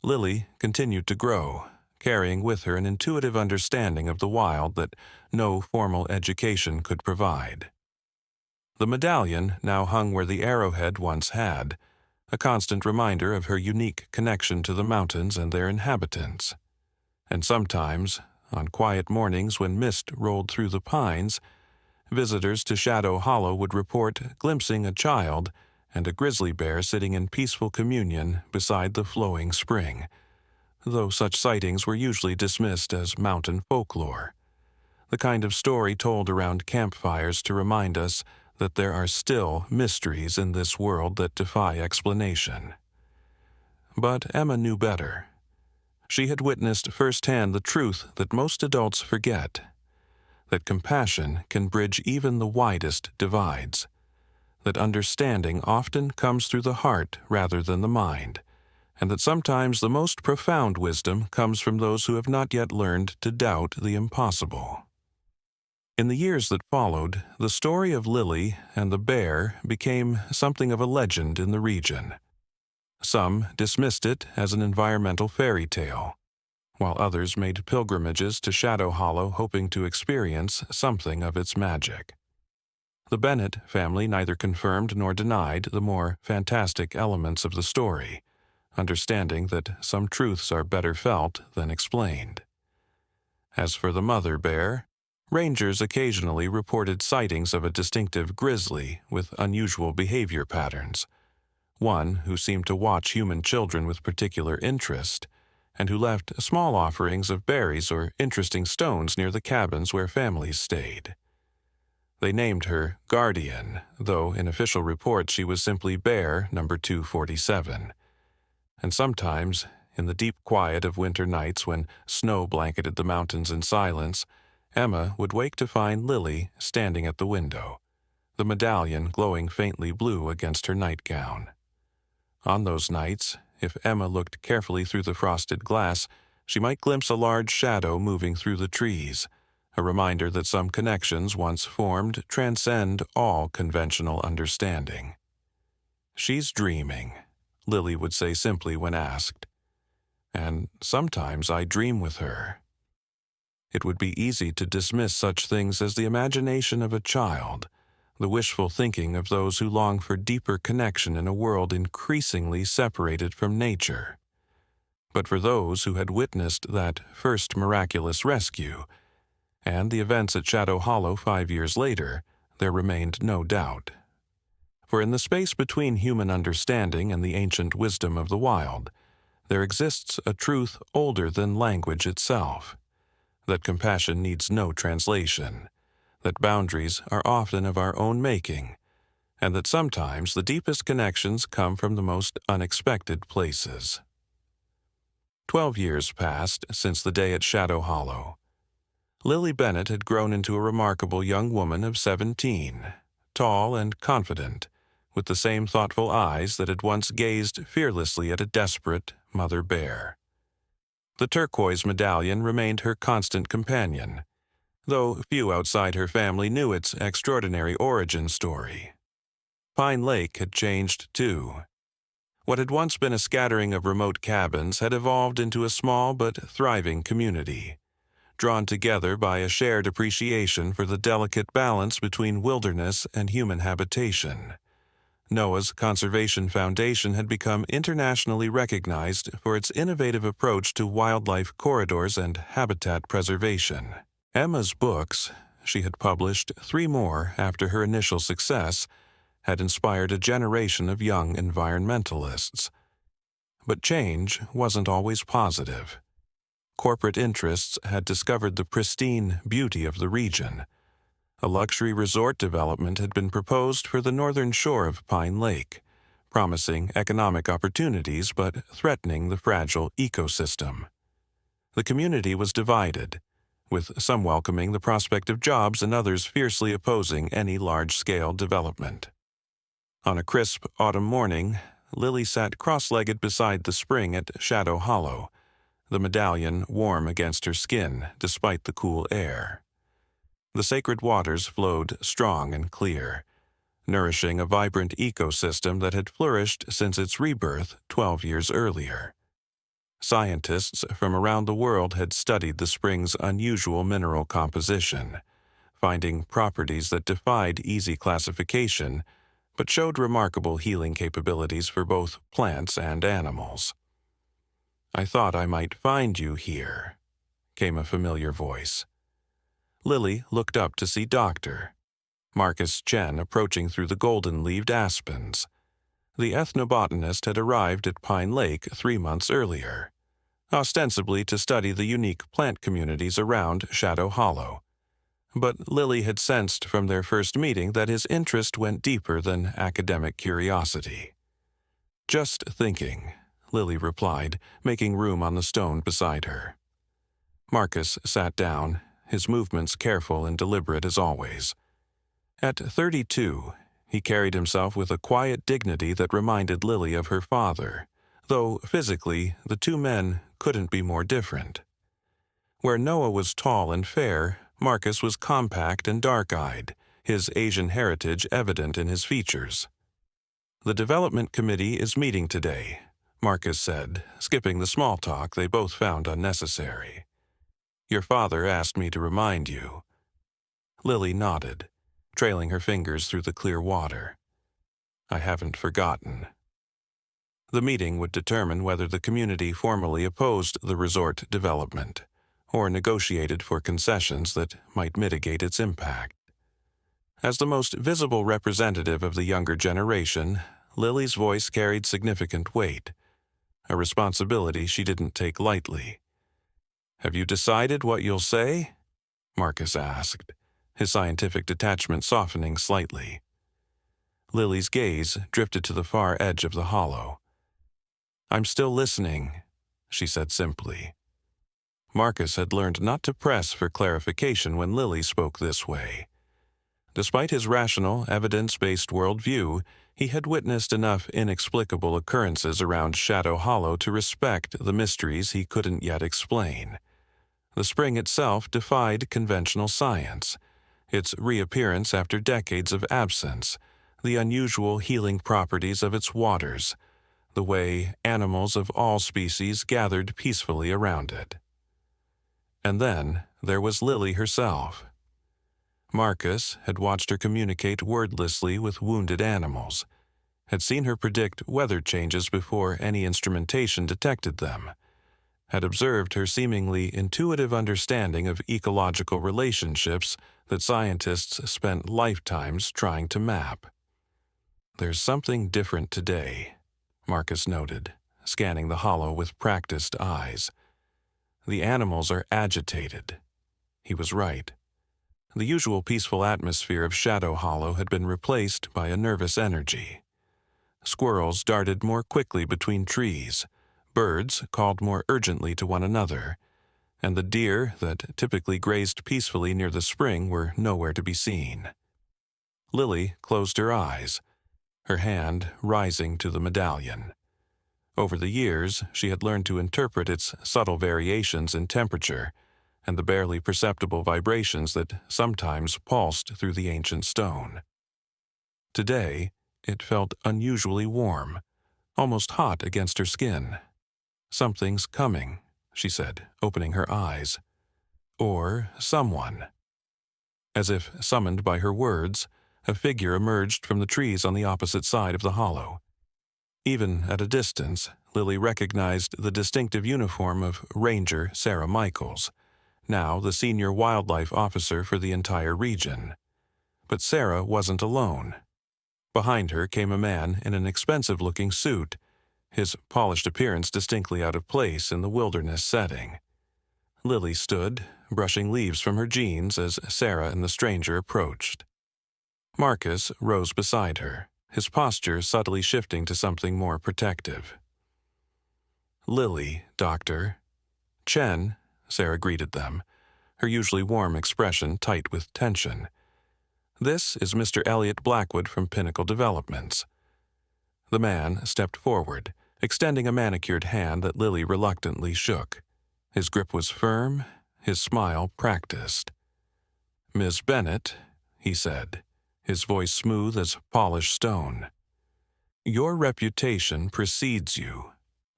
Speaker 1: Lily continued to grow, carrying with her an intuitive understanding of the wild that no formal education could provide. The medallion now hung where the arrowhead once had, a constant reminder of her unique connection to the mountains and their inhabitants. And sometimes, on quiet mornings when mist rolled through the pines, visitors to Shadow Hollow would report glimpsing a child and a grizzly bear sitting in peaceful communion beside the flowing spring, though such sightings were usually dismissed as mountain folklore, the kind of story told around campfires to remind us that there are still mysteries in this world that defy explanation. But Emma knew better. She had witnessed firsthand the truth that most adults forget, that compassion can bridge even the widest divides, that understanding often comes through the heart rather than the mind, and that sometimes the most profound wisdom comes from those who have not yet learned to doubt the impossible. In the years that followed, the story of Lily and the bear became something of a legend in the region. Some dismissed it as an environmental fairy tale, while others made pilgrimages to Shadow Hollow hoping to experience something of its magic. The Bennett family neither confirmed nor denied the more fantastic elements of the story, understanding that some truths are better felt than explained. As for the mother bear, rangers occasionally reported sightings of a distinctive grizzly with unusual behavior patterns, one who seemed to watch human children with particular interest, and who left small offerings of berries or interesting stones near the cabins where families stayed. They named her Guardian, though in official reports she was simply Bear number 247. And sometimes, in the deep quiet of winter nights when snow blanketed the mountains in silence, Emma would wake to find Lily standing at the window, the medallion glowing faintly blue against her nightgown. On those nights, if Emma looked carefully through the frosted glass, she might glimpse a large shadow moving through the trees, a reminder that some connections once formed transcend all conventional understanding. "She's dreaming," Lily would say simply when asked. "And sometimes I dream with her." It would be easy to dismiss such things as the imagination of a child, the wishful thinking of those who long for deeper connection in a world increasingly separated from nature. But for those who had witnessed that first miraculous rescue, and the events at Shadow Hollow 5 years later, there remained no doubt. For in the space between human understanding and the ancient wisdom of the wild, there exists a truth older than language itself, that compassion needs no translation, that boundaries are often of our own making, and that sometimes the deepest connections come from the most unexpected places. 12 years passed since the day at Shadow Hollow. Lily Bennett had grown into a remarkable young woman of 17, tall and confident, with the same thoughtful eyes that had once gazed fearlessly at a desperate mother bear. The turquoise medallion remained her constant companion, though few outside her family knew its extraordinary origin story. Pine Lake had changed too. What had once been a scattering of remote cabins had evolved into a small but thriving community, drawn together by a shared appreciation for the delicate balance between wilderness and human habitation. NOAA's Conservation Foundation had become internationally recognized for its innovative approach to wildlife corridors and habitat preservation. Emma's books, she had published 3 more after her initial success, had inspired a generation of young environmentalists. But change wasn't always positive. Corporate interests had discovered the pristine beauty of the region. A luxury resort development had been proposed for the northern shore of Pine Lake, promising economic opportunities but threatening the fragile ecosystem. The community was divided, with some welcoming the prospect of jobs and others fiercely opposing any large-scale development. On a crisp autumn morning, Lily sat cross-legged beside the spring at Shadow Hollow, the medallion warm against her skin despite the cool air. The sacred waters flowed strong and clear, nourishing a vibrant ecosystem that had flourished since its rebirth 12 years earlier. Scientists from around the world had studied the spring's unusual mineral composition, finding properties that defied easy classification but showed remarkable healing capabilities for both plants and animals. "I thought I might find you here," came a familiar voice. Lily looked up to see Dr. Marcus Chen approaching through the golden-leaved aspens. The ethnobotanist had arrived at Pine Lake 3 months earlier, ostensibly to study the unique plant communities around Shadow Hollow. But Lily had sensed from their first meeting that his interest went deeper than academic curiosity. "Just thinking," Lily replied, making room on the stone beside her. Marcus sat down, his movements careful and deliberate as always. At 32, he carried himself with a quiet dignity that reminded Lily of her father, though physically the 2 men couldn't be more different. Where Noah was tall and fair, Marcus was compact and dark-eyed, his Asian heritage evident in his features. "The development committee is meeting today," Marcus said, skipping the small talk they both found unnecessary. "Your father asked me to remind you." Lily nodded, trailing her fingers through the clear water. "I haven't forgotten." The meeting would determine whether the community formally opposed the resort development, or negotiated for concessions that might mitigate its impact. As the most visible representative of the younger generation, Lily's voice carried significant weight, a responsibility she didn't take lightly. "Have you decided what you'll say?" Marcus asked, his scientific detachment softening slightly. Lily's gaze drifted to the far edge of the hollow. "I'm still listening," she said simply. Marcus had learned not to press for clarification when Lily spoke this way. Despite his rational, evidence-based worldview, he had witnessed enough inexplicable occurrences around Shadow Hollow to respect the mysteries he couldn't yet explain. The spring itself defied conventional science. Its reappearance after decades of absence, the unusual healing properties of its waters, the way animals of all species gathered peacefully around it. And then there was Lily herself. Marcus had watched her communicate wordlessly with wounded animals, had seen her predict weather changes before any instrumentation detected them, had observed her seemingly intuitive understanding of ecological relationships that scientists spent lifetimes trying to map. "There's something different today," Marcus noted, scanning the hollow with practiced eyes. "The animals are agitated." He was right. The usual peaceful atmosphere of Shadow Hollow had been replaced by a nervous energy. Squirrels darted more quickly between trees, birds called more urgently to one another, and the deer that typically grazed peacefully near the spring were nowhere to be seen. Lily closed her eyes, her hand rising to the medallion. Over the years, she had learned to interpret its subtle variations in temperature and the barely perceptible vibrations that sometimes pulsed through the ancient stone. Today, it felt unusually warm, almost hot against her skin. "Something's coming," she said, opening her eyes. "Or someone." As if summoned by her words, a figure emerged from the trees on the opposite side of the hollow. Even at a distance, Lily recognized the distinctive uniform of Ranger Sarah Michaels, now the senior wildlife officer for the entire region. But Sarah wasn't alone. Behind her came a man in an expensive-looking suit, his polished appearance distinctly out of place in the wilderness setting. Lily stood, brushing leaves from her jeans as Sarah and the stranger approached. Marcus rose beside her, his posture subtly shifting to something more protective. "Lily, Doctor." "Chen," Sarah greeted them, her usually warm expression tight with tension. "This is Mr. Elliot Blackwood from Pinnacle Developments." The man stepped forward, extending a manicured hand that Lily reluctantly shook. His grip was firm, his smile practiced. "Miss Bennett," he said, his voice smooth as polished stone. "Your reputation precedes you,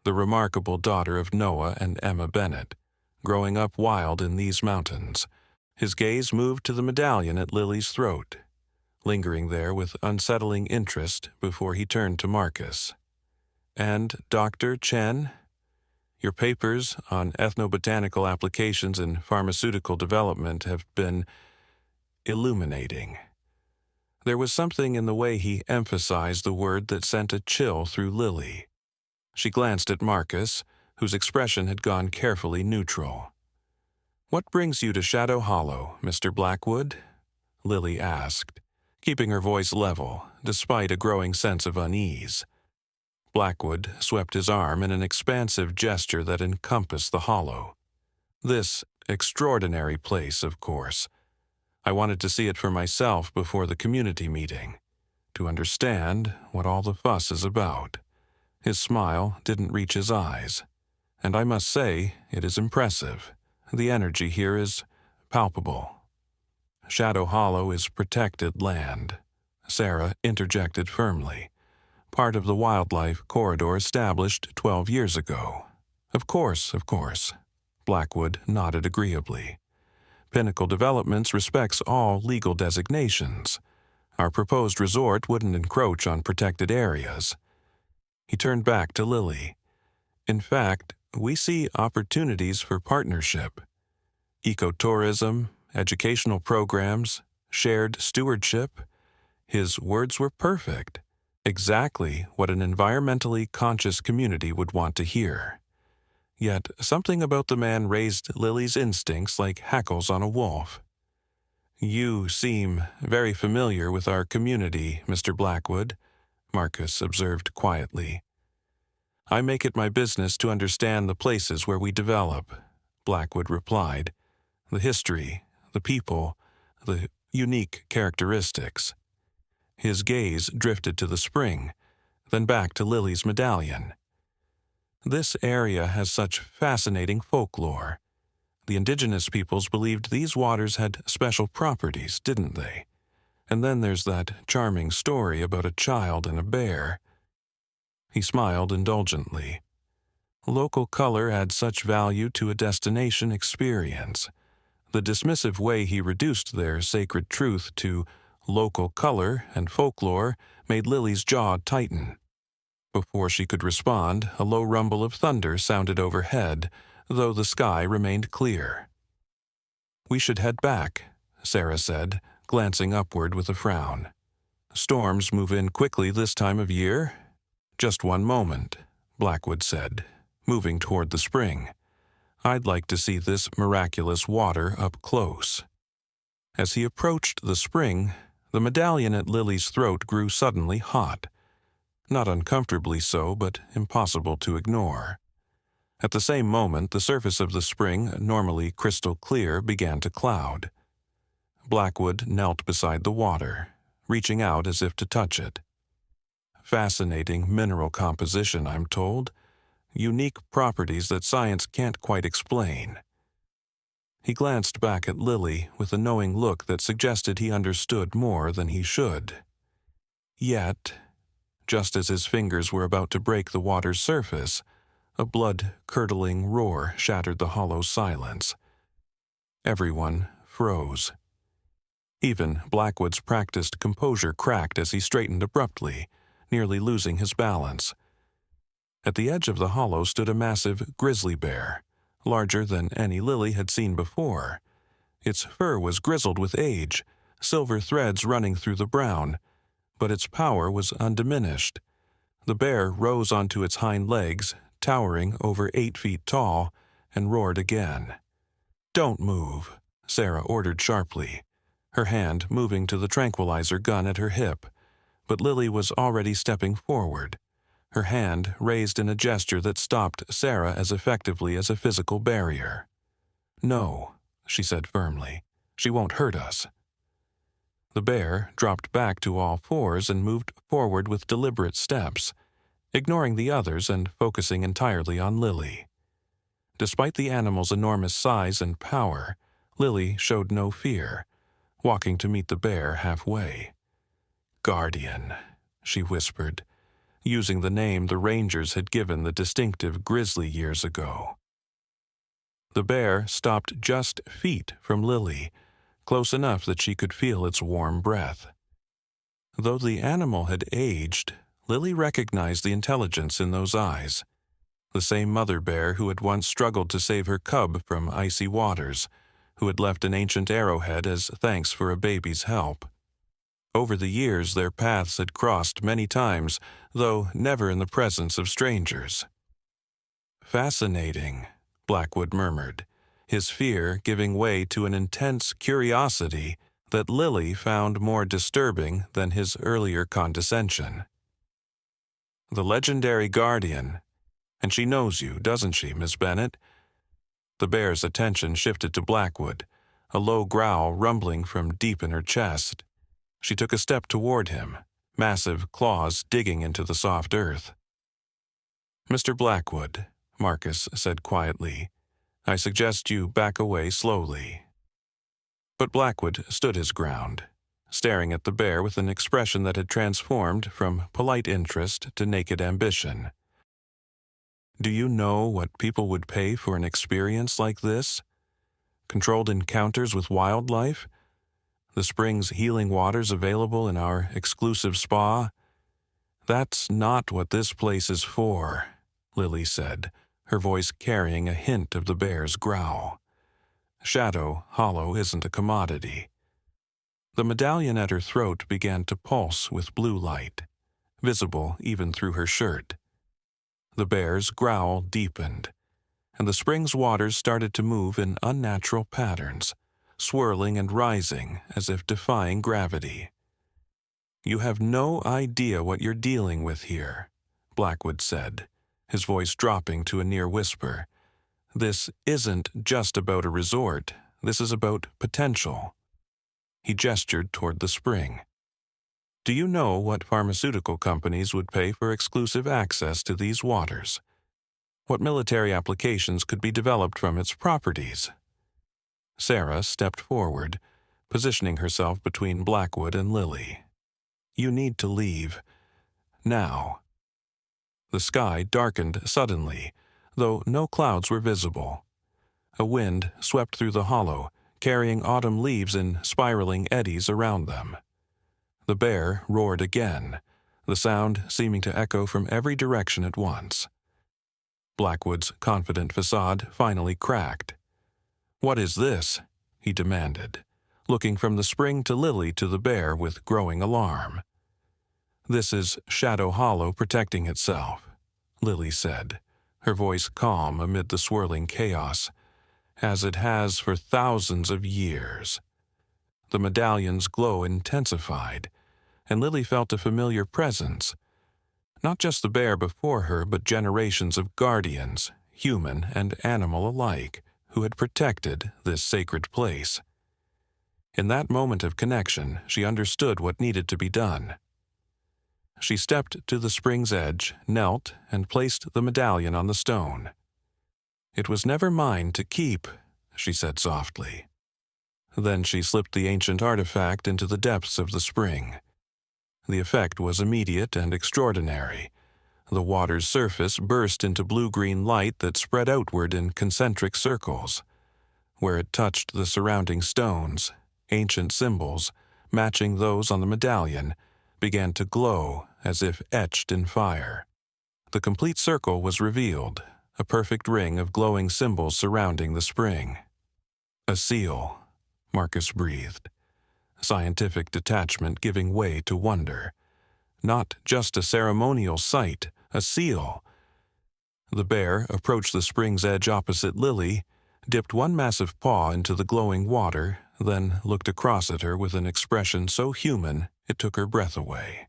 Speaker 1: the remarkable daughter of Noah and Emma Bennett, growing up wild in these mountains." His gaze moved to the medallion at Lily's throat, lingering there with unsettling interest before he turned to Marcus. "And Dr. Chen, your papers on ethnobotanical applications in pharmaceutical development have been illuminating." There was something in the way he emphasized the word that sent a chill through Lily. She glanced at Marcus, whose expression had gone carefully neutral. "What brings you to Shadow Hollow, Mr. Blackwood?" Lily asked, keeping her voice level, despite a growing sense of unease. Blackwood swept his arm in an expansive gesture that encompassed the hollow. "This extraordinary place, of course. I wanted to see it for myself before the community meeting, to understand what all the fuss is about." His smile didn't reach his eyes. "And I must say, it is impressive. The energy here is palpable." "Shadow Hollow is protected land," Sarah interjected firmly. "Part of the wildlife corridor established 12 years ago." Of course," Blackwood nodded agreeably. "Pinnacle Developments respects all legal designations. Our proposed resort wouldn't encroach on protected areas." He turned back to Lily. "In fact, we see opportunities for partnership. Ecotourism, educational programs, shared stewardship." His words were perfect, exactly what an environmentally conscious community would want to hear. Yet something about the man raised Lily's instincts like hackles on a wolf. "You seem very familiar with our community, Mr. Blackwood," Marcus observed quietly. "I make it my business to understand the places where we develop," Blackwood replied. "The history, the people, the unique characteristics. His gaze drifted to the spring, then back to Lily's medallion. This area has such fascinating folklore. The indigenous peoples believed these waters had special properties, didn't they? And then there's that charming story about a child and a bear. He smiled indulgently. Local color adds such value to a destination experience. The dismissive way he reduced their sacred truth to local color and folklore made Lily's jaw tighten. Before she could respond, a low rumble of thunder sounded overhead, though the sky remained clear. "We should head back," Sarah said, glancing upward with a frown. "Storms move in quickly this time of year." "Just one moment," Blackwood said, moving toward the spring. "I'd like to see this miraculous water up close." As he approached the spring, the medallion at Lily's throat grew suddenly hot. Not uncomfortably so, but impossible to ignore. At the same moment, the surface of the spring, normally crystal clear, began to cloud. Blackwood knelt beside the water, reaching out as if to touch it. Fascinating mineral composition, I'm told. Unique properties that science can't quite explain. He glanced back at Lily with a knowing look that suggested he understood more than he should. Yet, just as his fingers were about to break the water's surface, a blood-curdling roar shattered the hollow silence. Everyone froze. Even Blackwood's practiced composure cracked as he straightened abruptly, nearly losing his balance. At the edge of the hollow stood a massive grizzly bear, larger than any Lily had seen before. Its fur was grizzled with age, silver threads running through the brown, but its power was undiminished. The bear rose onto its hind legs, towering over 8 feet tall, and roared again. "Don't move," Sarah ordered sharply, her hand moving to the tranquilizer gun at her hip, but Lily was already stepping forward, her hand raised in a gesture that stopped Sarah as effectively as a physical barrier. "No," she said firmly. "She won't hurt us." The bear dropped back to all fours and moved forward with deliberate steps, ignoring the others and focusing entirely on Lily. Despite the animal's enormous size and power, Lily showed no fear, walking to meet the bear halfway. "Guardian," she whispered, using the name the Rangers had given the distinctive Grizzly years ago. The bear stopped just feet from Lily, close enough that she could feel its warm breath. Though the animal had aged, Lily recognized the intelligence in those eyes. The same mother bear who had once struggled to save her cub from icy waters, who had left an ancient arrowhead as thanks for a baby's help. Over the years, their paths had crossed many times, though never in the presence of strangers. "Fascinating," Blackwood murmured, his fear giving way to an intense curiosity that Lily found more disturbing than his earlier condescension. "The legendary guardian. And she knows you, doesn't she, Miss Bennet?" The bear's attention shifted to Blackwood, a low growl rumbling from deep in her chest. She took a step toward him, massive claws digging into the soft earth. "Mr. Blackwood," Marcus said quietly, "I suggest you back away slowly." But Blackwood stood his ground, staring at the bear with an expression that had transformed from polite interest to naked ambition. "Do you know what people would pay for an experience like this? Controlled encounters with wildlife? The spring's healing waters available in our exclusive spa? That's not what this place is for," Lily said, her voice carrying a hint of the bear's growl. "Shadow Hollow isn't a commodity." The medallion at her throat began to pulse with blue light, visible even through her shirt. The bear's growl deepened, and the spring's waters started to move in unnatural patterns, swirling and rising as if defying gravity. "You have no idea what you're dealing with here," Blackwood said, his voice dropping to a near whisper. "This isn't just about a resort. This is about potential." He gestured toward the spring. Do you know what pharmaceutical companies would pay for exclusive access to these waters? What military applications could be developed from its properties? Sarah stepped forward, positioning herself between Blackwood and Lily. You need to leave. Now. The sky darkened suddenly, though no clouds were visible. A wind swept through the hollow, carrying autumn leaves in spiraling eddies around them. The bear roared again, the sound seeming to echo from every direction at once. Blackwood's confident facade finally cracked. What is this? He demanded, looking from the spring to Lily to the bear with growing alarm. This is Shadow Hollow protecting itself, Lily said, her voice calm amid the swirling chaos, as it has for thousands of years. The medallion's glow intensified, and Lily felt a familiar presence. Not just the bear before her, but generations of guardians, human and animal alike, who had protected this sacred place. In that moment of connection, she understood what needed to be done. She stepped to the spring's edge, knelt, and placed the medallion on the stone. It was never mine to keep, she said softly. Then she slipped the ancient artifact into the depths of the spring. The effect was immediate and extraordinary. The water's surface burst into blue-green light that spread outward in concentric circles. Where it touched the surrounding stones, ancient symbols, matching those on the medallion, began to glow as if etched in fire. The complete circle was revealed, a perfect ring of glowing symbols surrounding the spring. A seal, Marcus breathed, scientific detachment giving way to wonder. Not just a ceremonial site, a seal. The bear approached the spring's edge opposite Lily, dipped one massive paw into the glowing water, then looked across at her with an expression so human it took her breath away.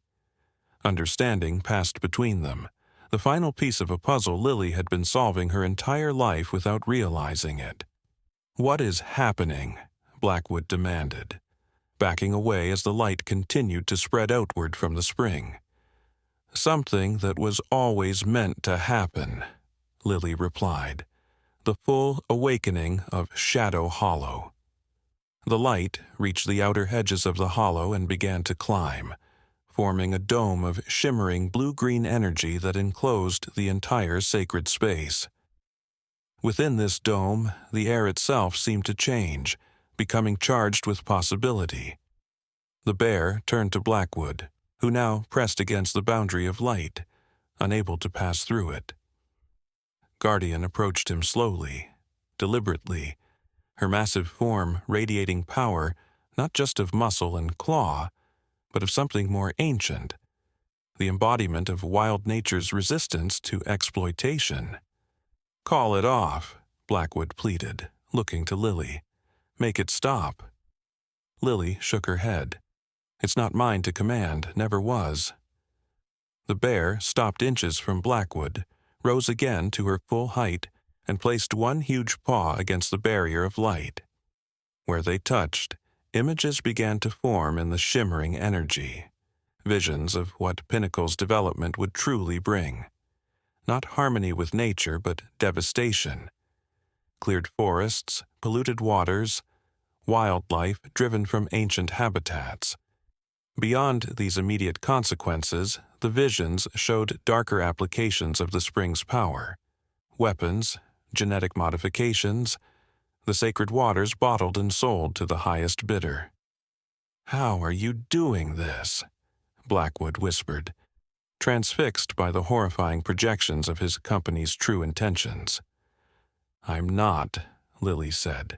Speaker 1: Understanding passed between them, the final piece of a puzzle Lily had been solving her entire life without realizing it. What is happening? Blackwood demanded, backing away as the light continued to spread outward from the spring. Something that was always meant to happen, Lily replied. The full awakening of Shadow Hollow. The light reached the outer edges of the hollow and began to climb, forming a dome of shimmering blue-green energy that enclosed the entire sacred space. Within this dome, the air itself seemed to change, becoming charged with possibility. The bear turned to Blackwood, who now pressed against the boundary of light, unable to pass through it. Guardian approached him slowly, deliberately, her massive form radiating power not just of muscle and claw, but of something more ancient, the embodiment of wild nature's resistance to exploitation. Call it off, Blackwood pleaded, looking to Lily. Make it stop. Lily shook her head. It's not mine to command, never was. The bear stopped inches from Blackwood, rose again to her full height, and placed one huge paw against the barrier of light. Where they touched, images began to form in the shimmering energy, visions of what Pinnacle's development would truly bring. Not harmony with nature, but devastation. Cleared forests, polluted waters, wildlife driven from ancient habitats. Beyond these immediate consequences, the visions showed darker applications of the spring's power. Weapons, genetic modifications, the sacred waters bottled and sold to the highest bidder. How are you doing this? Blackwood whispered, transfixed by the horrifying projections of his company's true intentions. I'm not, Lily said.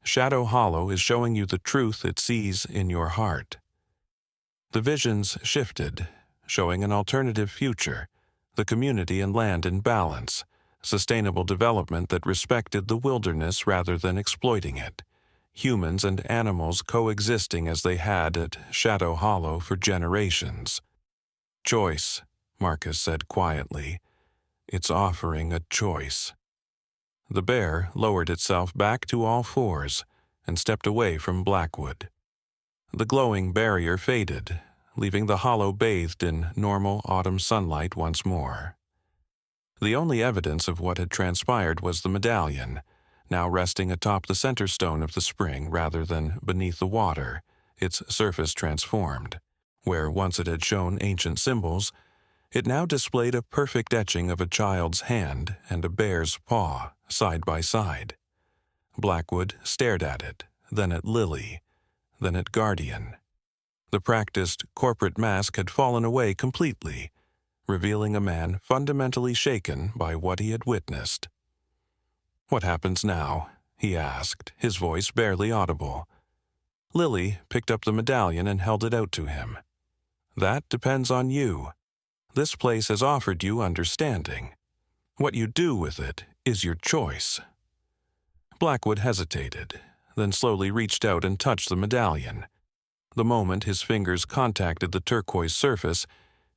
Speaker 1: Shadow Hollow is showing you the truth it sees in your heart. The visions shifted, showing an alternative future, the community and land in balance, sustainable development that respected the wilderness rather than exploiting it, humans and animals coexisting as they had at Shadow Hollow for generations. Choice, Marcus said quietly. It's offering a choice. The bear lowered itself back to all fours and stepped away from Blackwood. The glowing barrier faded, leaving the hollow bathed in normal autumn sunlight once more. The only evidence of what had transpired was the medallion, now resting atop the center stone of the spring rather than beneath the water, its surface transformed. Where once it had shown ancient symbols, it now displayed a perfect etching of a child's hand and a bear's paw, side by side. Blackwood stared at it, then at Lily, then at Guardian. The practiced corporate mask had fallen away completely, revealing a man fundamentally shaken by what he had witnessed. "What happens now?" he asked, his voice barely audible. Lily picked up the medallion and held it out to him. "That depends on you. This place has offered you understanding. What you do with it is your choice." Blackwood hesitated, then slowly reached out and touched the medallion. The moment his fingers contacted the turquoise surface,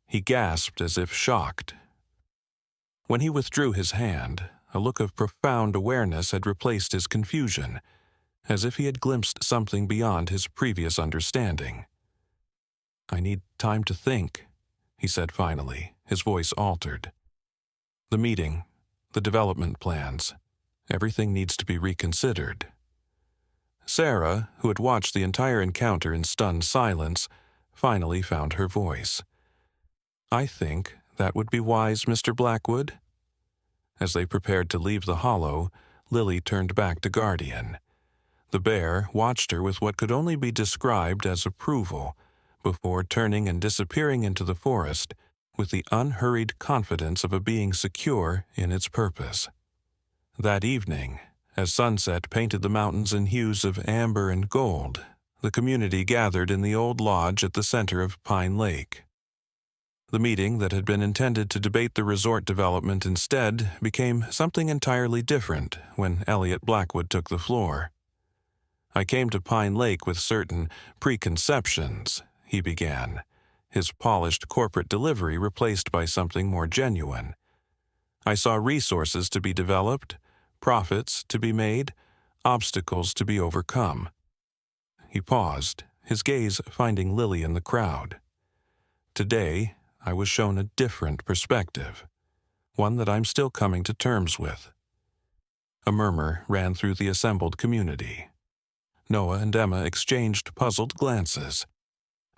Speaker 1: he gasped as if shocked. When he withdrew his hand, a look of profound awareness had replaced his confusion, as if he had glimpsed something beyond his previous understanding. "I need time to think," he said finally, his voice altered. "The meeting, the development plans, everything needs to be reconsidered." Sarah, who had watched the entire encounter in stunned silence, finally found her voice. "I think that would be wise, Mr. Blackwood." As they prepared to leave the hollow, Lily turned back to Guardian. The bear watched her with what could only be described as approval, before turning and disappearing into the forest with the unhurried confidence of a being secure in its purpose. That evening, as sunset painted the mountains in hues of amber and gold, the community gathered in the old lodge at the center of Pine Lake. The meeting that had been intended to debate the resort development instead became something entirely different when Elliot Blackwood took the floor. "I came to Pine Lake with certain preconceptions," he began, his polished corporate delivery replaced by something more genuine. "I saw resources to be developed, profits to be made, obstacles to be overcome." He paused, his gaze finding Lily in the crowd. "Today, I was shown a different perspective, one that I'm still coming to terms with." A murmur ran through the assembled community. Noah and Emma exchanged puzzled glances.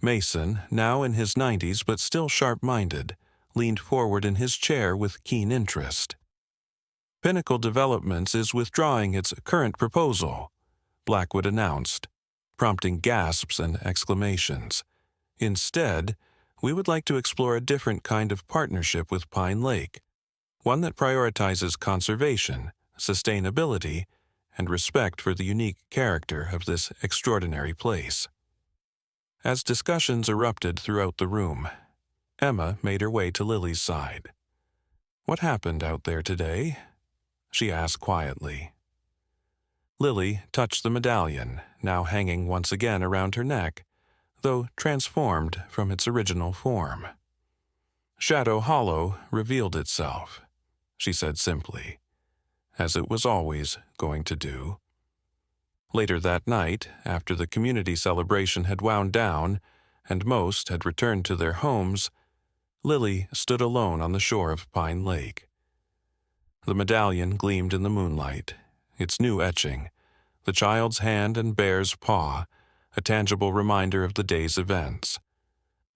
Speaker 1: Mason, now in his 90s but still sharp-minded, leaned forward in his chair with keen interest. "Pinnacle Developments is withdrawing its current proposal," Blackwood announced, prompting gasps and exclamations. "Instead, we would like to explore a different kind of partnership with Pine Lake, one that prioritizes conservation, sustainability, and respect for the unique character of this extraordinary place." As discussions erupted throughout the room, Emma made her way to Lily's side. "What happened out there today?" she asked quietly. Lily touched the medallion, now hanging once again around her neck, though transformed from its original form. "Shadow Hollow revealed itself," she said simply, "as it was always going to do." Later that night, after the community celebration had wound down and most had returned to their homes, Lily stood alone on the shore of Pine Lake. The medallion gleamed in the moonlight, its new etching, the child's hand and bear's paw, a tangible reminder of the day's events.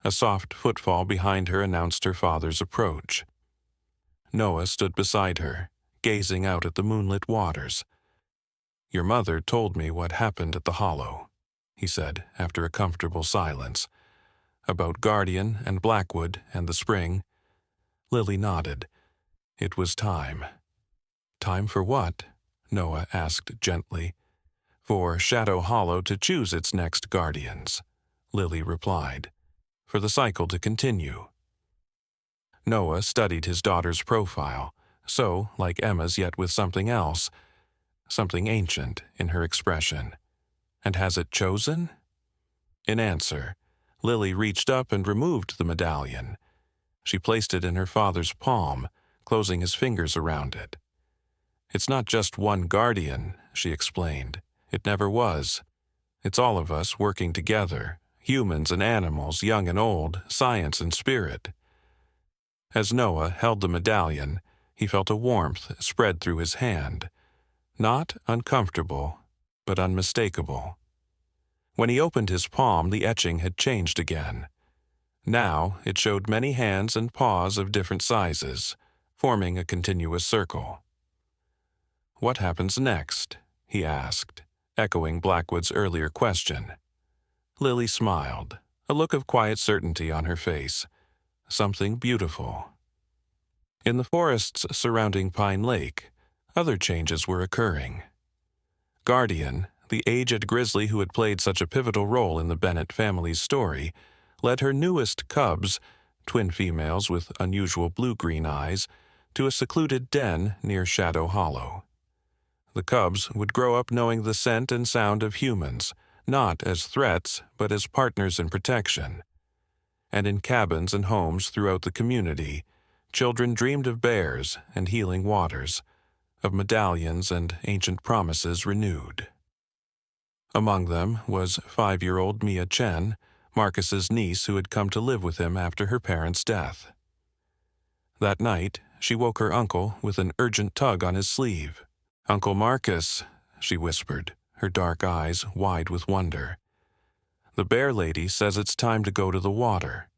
Speaker 1: A soft footfall behind her announced her father's approach. Noah stood beside her, gazing out at the moonlit waters. "Your mother told me what happened at the hollow," he said after a comfortable silence. "About Guardian and Blackwood and the spring." Lily nodded. It was time. "Time for what?" Noah asked gently. "For Shadow Hollow to choose its next guardians," Lily replied. "For the cycle to continue." Noah studied his daughter's profile, so like Emma's yet with something else, something ancient in her expression. "And has it chosen?" In answer, Lily reached up and removed the medallion. She placed it in her father's palm, closing his fingers around it. "It's not just one guardian," she explained. "It never was. It's all of us working together, humans and animals, young and old, science and spirit. As Noah held the medallion, he felt a warmth spread through his hand, not uncomfortable, but unmistakable. When he opened his palm, the etching had changed again. Now it showed many hands and paws of different sizes, forming a continuous circle. "What happens next?" he asked, echoing Blackwood's earlier question. Lily smiled, a look of quiet certainty on her face, something beautiful. In the forests surrounding Pine Lake, other changes were occurring. Guardian, the aged Grizzly who had played such a pivotal role in the Bennett family's story, led her newest cubs, twin females with unusual blue-green eyes, to a secluded den near Shadow Hollow. The cubs would grow up knowing the scent and sound of humans, not as threats, but as partners in protection. And in cabins and homes throughout the community, children dreamed of bears and healing waters, of medallions and ancient promises renewed. Among them was 5-year-old Mia Chen, Marcus's niece who had come to live with him after her parents' death. That night, she woke her uncle with an urgent tug on his sleeve. "Uncle Marcus," she whispered, her dark eyes wide with wonder. "The bear lady says it's time to go to the water."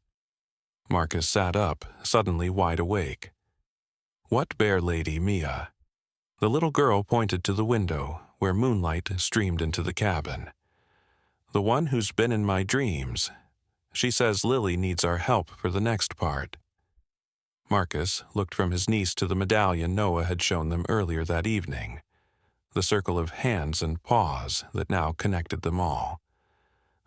Speaker 1: Marcus sat up, suddenly wide awake. "What bear lady, Mia?" The little girl pointed to the window, where moonlight streamed into the cabin. "The one who's been in my dreams. She says Lily needs our help for the next part." Marcus looked from his niece to the medallion Noah had shown them earlier that evening, the circle of hands and paws that now connected them all.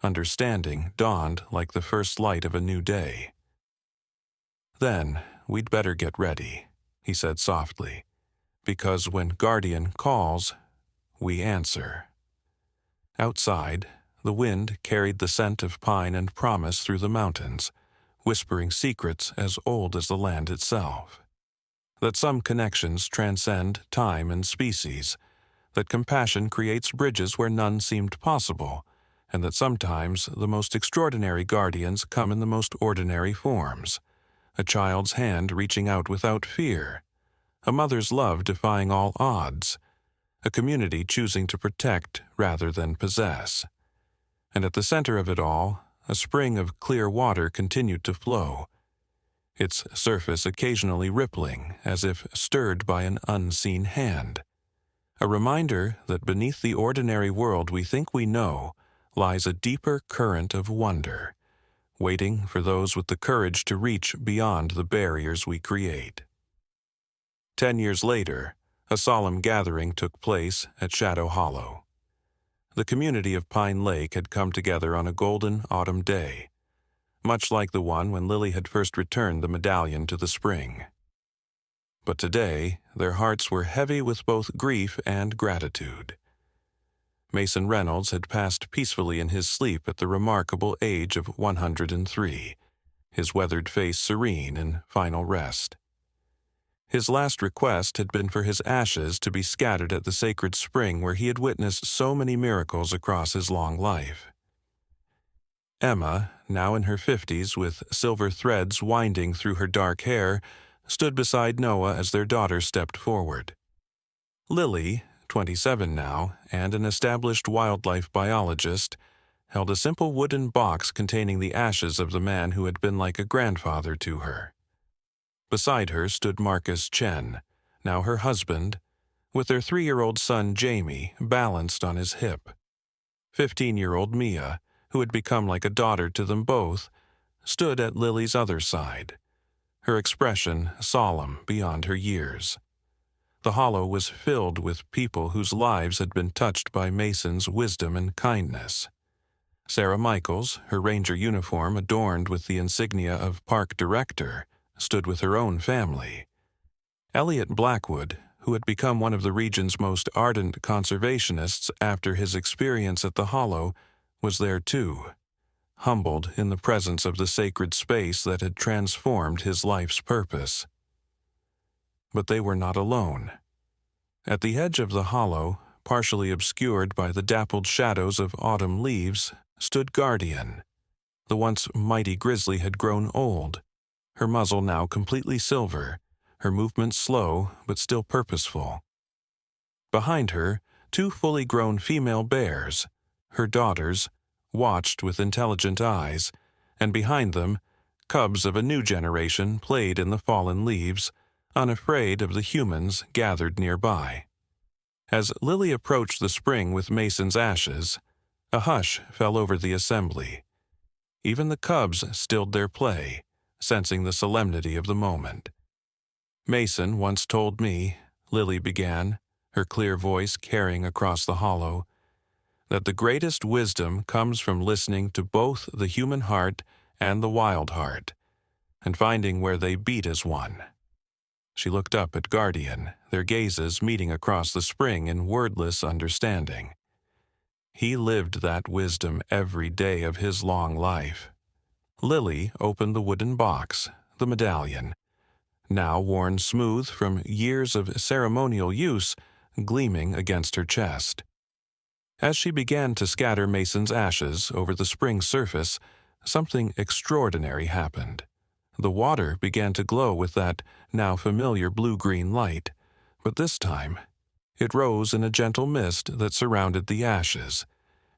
Speaker 1: Understanding dawned like the first light of a new day. "Then we'd better get ready," he said softly, "because when Guardian calls, we answer." Outside, the wind carried the scent of pine and promise through the mountains, whispering secrets as old as the land itself. That some connections transcend time and species, that compassion creates bridges where none seemed possible, and that sometimes the most extraordinary guardians come in the most ordinary forms. A child's hand reaching out without fear, a mother's love defying all odds, a community choosing to protect rather than possess. And at the center of it all, a spring of clear water continued to flow, its surface occasionally rippling as if stirred by an unseen hand. A reminder that beneath the ordinary world we think we know lies a deeper current of wonder, waiting for those with the courage to reach beyond the barriers we create. 10 years later, a solemn gathering took place at Shadow Hollow. The community of Pine Lake had come together on a golden autumn day, much like the one when Lily had first returned the medallion to the spring. But today, their hearts were heavy with both grief and gratitude. Mason Reynolds had passed peacefully in his sleep at the remarkable age of 103, his weathered face serene in final rest. His last request had been for his ashes to be scattered at the sacred spring where he had witnessed so many miracles across his long life. Emma, now in her 50s with silver threads winding through her dark hair, stood beside Noah as their daughter stepped forward. Lily, 27 now, and an established wildlife biologist, held a simple wooden box containing the ashes of the man who had been like a grandfather to her. Beside her stood Marcus Chen, now her husband, with their 3-year-old son Jamie balanced on his hip. 15-year-old Mia, who had become like a daughter to them both, stood at Lily's other side, her expression solemn beyond her years. The hollow was filled with people whose lives had been touched by Mason's wisdom and kindness. Sarah Michaels, her ranger uniform adorned with the insignia of park director, stood with her own family. Elliot Blackwood, who had become one of the region's most ardent conservationists after his experience at the Hollow, was there too, humbled in the presence of the sacred space that had transformed his life's purpose. But they were not alone. At the edge of the hollow, partially obscured by the dappled shadows of autumn leaves, stood Guardian. The once mighty Grizzly had grown old, her muzzle now completely silver, her movements slow but still purposeful. Behind her, two fully grown female bears, her daughters, watched with intelligent eyes, and behind them, cubs of a new generation played in the fallen leaves, unafraid of the humans gathered nearby. As Lily approached the spring with Mason's ashes, a hush fell over the assembly. Even the cubs stilled their play, sensing the solemnity of the moment. "Mason once told me," Lily began, her clear voice carrying across the hollow, "that the greatest wisdom comes from listening to both the human heart and the wild heart, and finding where they beat as one." She looked up at Guardian, their gazes meeting across the spring in wordless understanding. He lived that wisdom every day of his long life. Lily opened the wooden box, the medallion, now worn smooth from years of ceremonial use, gleaming against her chest. As she began to scatter Mason's ashes over the spring surface, something extraordinary happened. The water began to glow with that now familiar blue-green light, but this time it rose in a gentle mist that surrounded the ashes,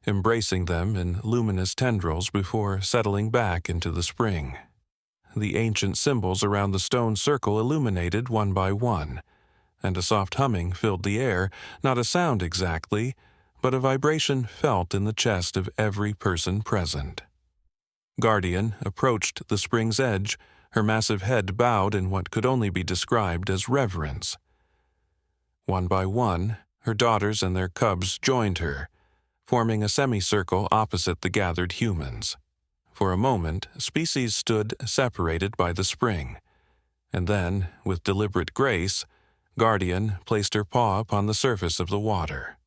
Speaker 1: embracing them in luminous tendrils before settling back into the spring. The ancient symbols around the stone circle illuminated one by one, and a soft humming filled the air, not a sound exactly, but a vibration felt in the chest of every person present. Guardian approached the spring's edge, her massive head bowed in what could only be described as reverence. One by one, her daughters and their cubs joined her, forming a semicircle opposite the gathered humans. For a moment, species stood separated by the spring, and then, with deliberate grace, Guardian placed her paw upon the surface of the water.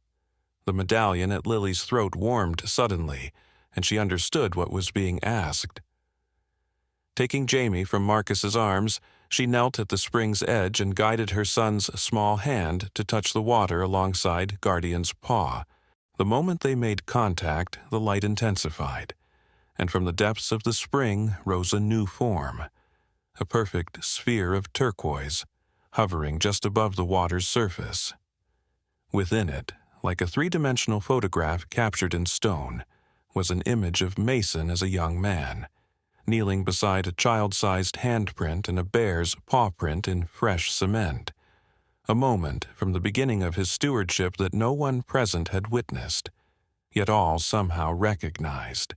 Speaker 1: The medallion at Lily's throat warmed suddenly, and she understood what was being asked. Taking Jamie from Marcus's arms, she knelt at the spring's edge and guided her son's small hand to touch the water alongside Guardian's paw. The moment they made contact, the light intensified, and from the depths of the spring rose a new form, a perfect sphere of turquoise, hovering just above the water's surface. Within it, like a three-dimensional photograph captured in stone, was an image of Mason as a young man, kneeling beside a child-sized handprint and a bear's paw print in fresh cement, a moment from the beginning of his stewardship that no one present had witnessed, yet all somehow recognized.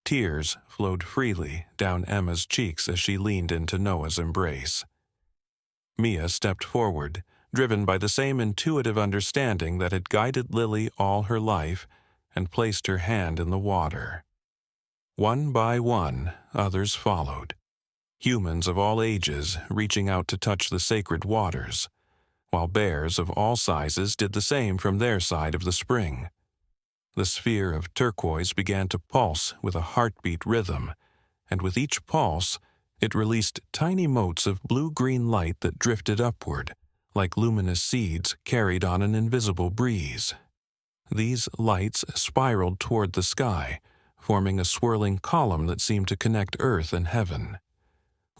Speaker 1: Tears flowed freely down Emma's cheeks as she leaned into Noah's embrace. Mia stepped forward, driven by the same intuitive understanding that had guided Lily all her life, and placed her hand in the water. One by one, others followed, humans of all ages reaching out to touch the sacred waters, while bears of all sizes did the same from their side of the spring. The sphere of turquoise began to pulse with a heartbeat rhythm, and with each pulse, it released tiny motes of blue-green light that drifted upward, like luminous seeds carried on an invisible breeze. These lights spiraled toward the sky, forming a swirling column that seemed to connect earth and heaven.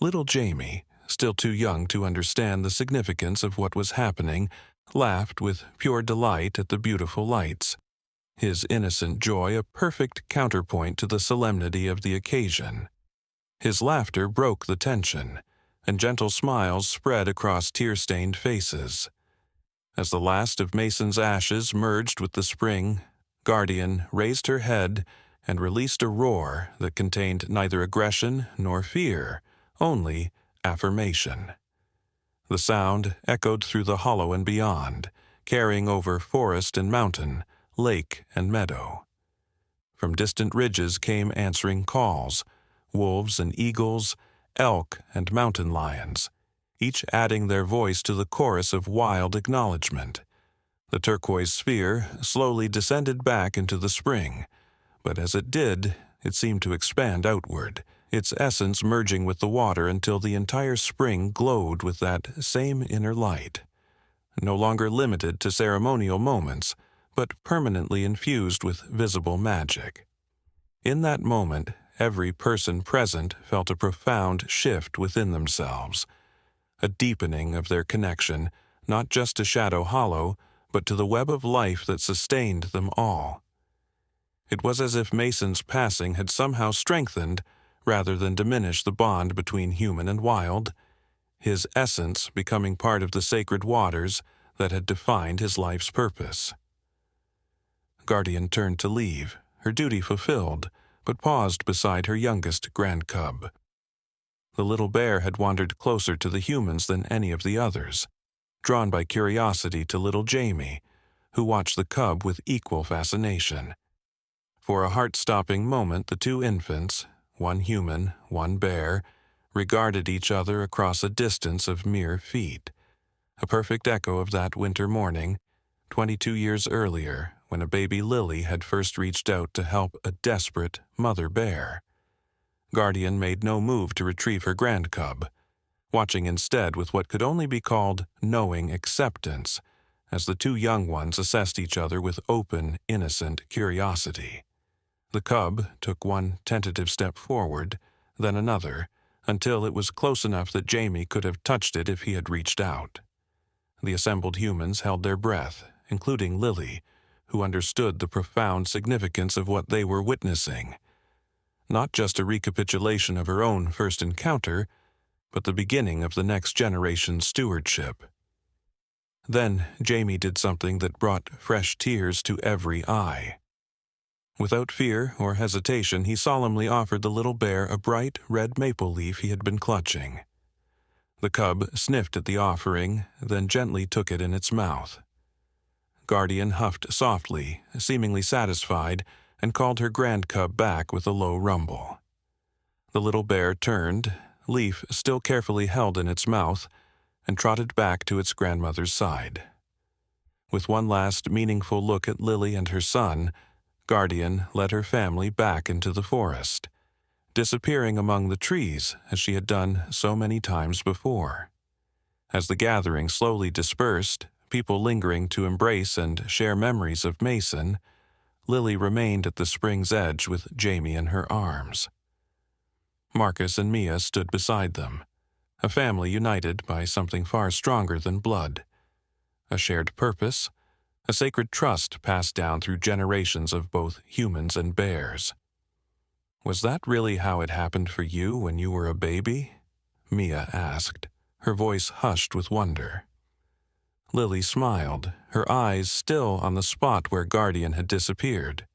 Speaker 1: Little Jamie, still too young to understand the significance of what was happening, laughed with pure delight at the beautiful lights, his innocent joy a perfect counterpoint to the solemnity of the occasion. His laughter broke the tension, and gentle smiles spread across tear-stained faces. As the last of Mason's ashes merged with the spring, Guardian raised her head and released a roar that contained neither aggression nor fear, only affirmation. The sound echoed through the hollow and beyond, carrying over forest and mountain, lake and meadow. From distant ridges came answering calls, wolves and eagles, elk and mountain lions, each adding their voice to the chorus of wild acknowledgement. The turquoise sphere slowly descended back into the spring, but as it did, it seemed to expand outward, its essence merging with the water until the entire spring glowed with that same inner light. no longer limited to ceremonial moments, but permanently infused with visible magic. In that moment, every person present felt a profound shift within themselves, a deepening of their connection, not just to Shadow Hollow, but to the web of life that sustained them all. It was as if Mason's passing had somehow strengthened, rather than diminished, the bond between human and wild, his essence becoming part of the sacred waters that had defined his life's purpose. Guardian turned to leave, her duty fulfilled, but paused beside her youngest grand cub. The little bear had wandered closer to the humans than any of the others, drawn by curiosity to little Jamie, who watched the cub with equal fascination. For a heart-stopping moment, the two infants, one human, one bear, regarded each other across a distance of mere feet, a perfect echo of that winter morning, 22 years earlier, when a baby Lily had first reached out to help a desperate mother bear. Guardian made no move to retrieve her grand cub, watching instead with what could only be called knowing acceptance, as the two young ones assessed each other with open, innocent curiosity. The cub took one tentative step forward, then another, until it was close enough that Jamie could have touched it if he had reached out. The assembled humans held their breath, including Lily, who understood the profound significance of what they were witnessing. Not just a recapitulation of her own first encounter, but the beginning of the next generation's stewardship. Then Jamie did something that brought fresh tears to every eye. Without fear or hesitation, he solemnly offered the little bear a bright red maple leaf he had been clutching. The cub sniffed at the offering, then gently took it in its mouth. Guardian huffed softly, seemingly satisfied, and called her grand cub back with a low rumble. The little bear turned, leaf still carefully held in its mouth, and trotted back to its grandmother's side. With one last meaningful look at Lily and her son, Guardian led her family back into the forest, disappearing among the trees as she had done so many times before. As the gathering slowly dispersed, people lingering to embrace and share memories of Mason, Lily remained at the spring's edge with Jamie in her arms. Marcus and Mia stood beside them, a family united by something far stronger than blood, a shared purpose, a sacred trust passed down through generations of both humans and bears. "Was that really how it happened for you when you were a baby?" Mia asked, her voice hushed with wonder. Lily smiled, her eyes still on the spot where Guardian had disappeared.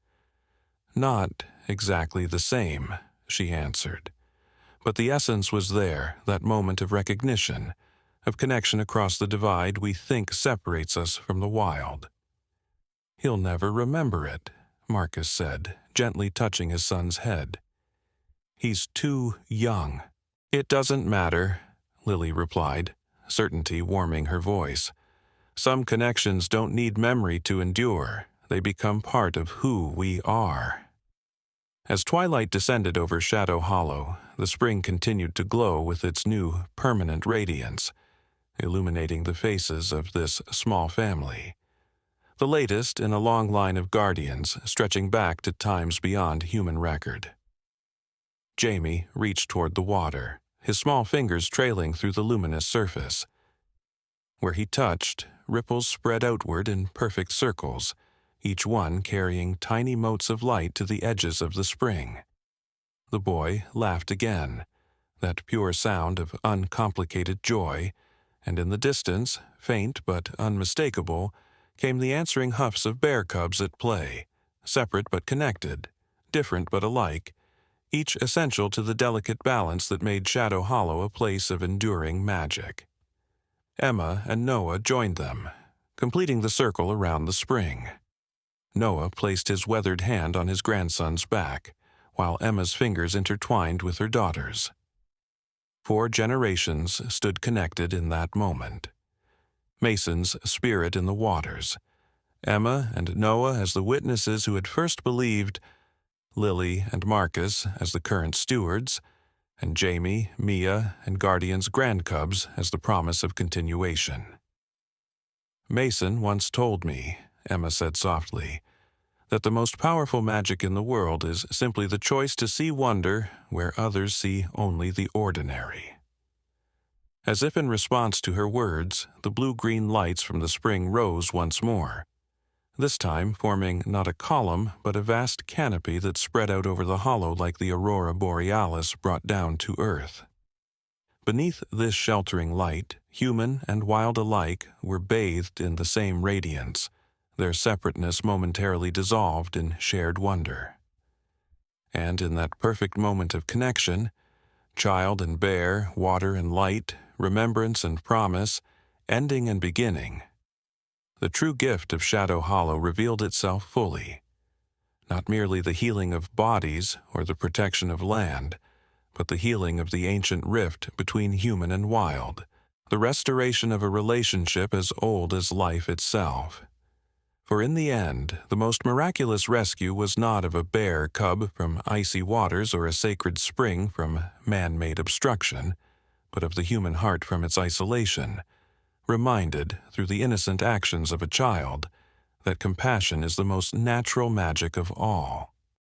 Speaker 1: "Not exactly the same," she answered. "But the essence was there, that moment of recognition, of connection across the divide we think separates us from the wild." "He'll never remember it," Marcus said, gently touching his son's head. "He's too young." "It doesn't matter," Lily replied, certainty warming her voice. "Some connections don't need memory to endure. They become part of who we are." As twilight descended over Shadow Hollow, the spring continued to glow with its new, permanent radiance, illuminating the faces of this small family. The latest in a long line of guardians stretching back to times beyond human record. Jamie reached toward the water, his small fingers trailing through the luminous surface. Where he touched, ripples spread outward in perfect circles, each one carrying tiny motes of light to the edges of the spring. The boy laughed again, that pure sound of uncomplicated joy, and in the distance, faint but unmistakable, came the answering huffs of bear cubs at play, separate but connected, different but alike, each essential to the delicate balance that made Shadow Hollow a place of enduring magic. Emma and Noah joined them, completing the circle around the spring. Noah placed his weathered hand on his grandson's back, while Emma's fingers intertwined with her daughter's. 4 generations stood connected in that moment. Mason's spirit in the waters, Emma and Noah as the witnesses who had first believed, Lily and Marcus as the current stewards, and Jamie, Mia, and Guardian's grandcubs as the promise of continuation. Mason once told me, Emma said softly, that the most powerful magic in the world is simply the choice to see wonder where others see only the ordinary. As if in response to her words, the blue-green lights from the spring rose once more, this time forming not a column but a vast canopy that spread out over the hollow like the aurora borealis brought down to earth. Beneath this sheltering light, human and wild alike were bathed in the same radiance, their separateness momentarily dissolved in shared wonder. And in that perfect moment of connection, child and bear, water and light, remembrance and promise, ending and beginning, the true gift of Shadow Hollow revealed itself fully. Not merely the healing of bodies or the protection of land, but the healing of the ancient rift between human and wild, the restoration of a relationship as old as life itself. For in the end, the most miraculous rescue was not of a bear cub from icy waters or a sacred spring from man-made obstruction, but of the human heart from its isolation, reminded through the innocent actions of a child that compassion is the most natural magic of all.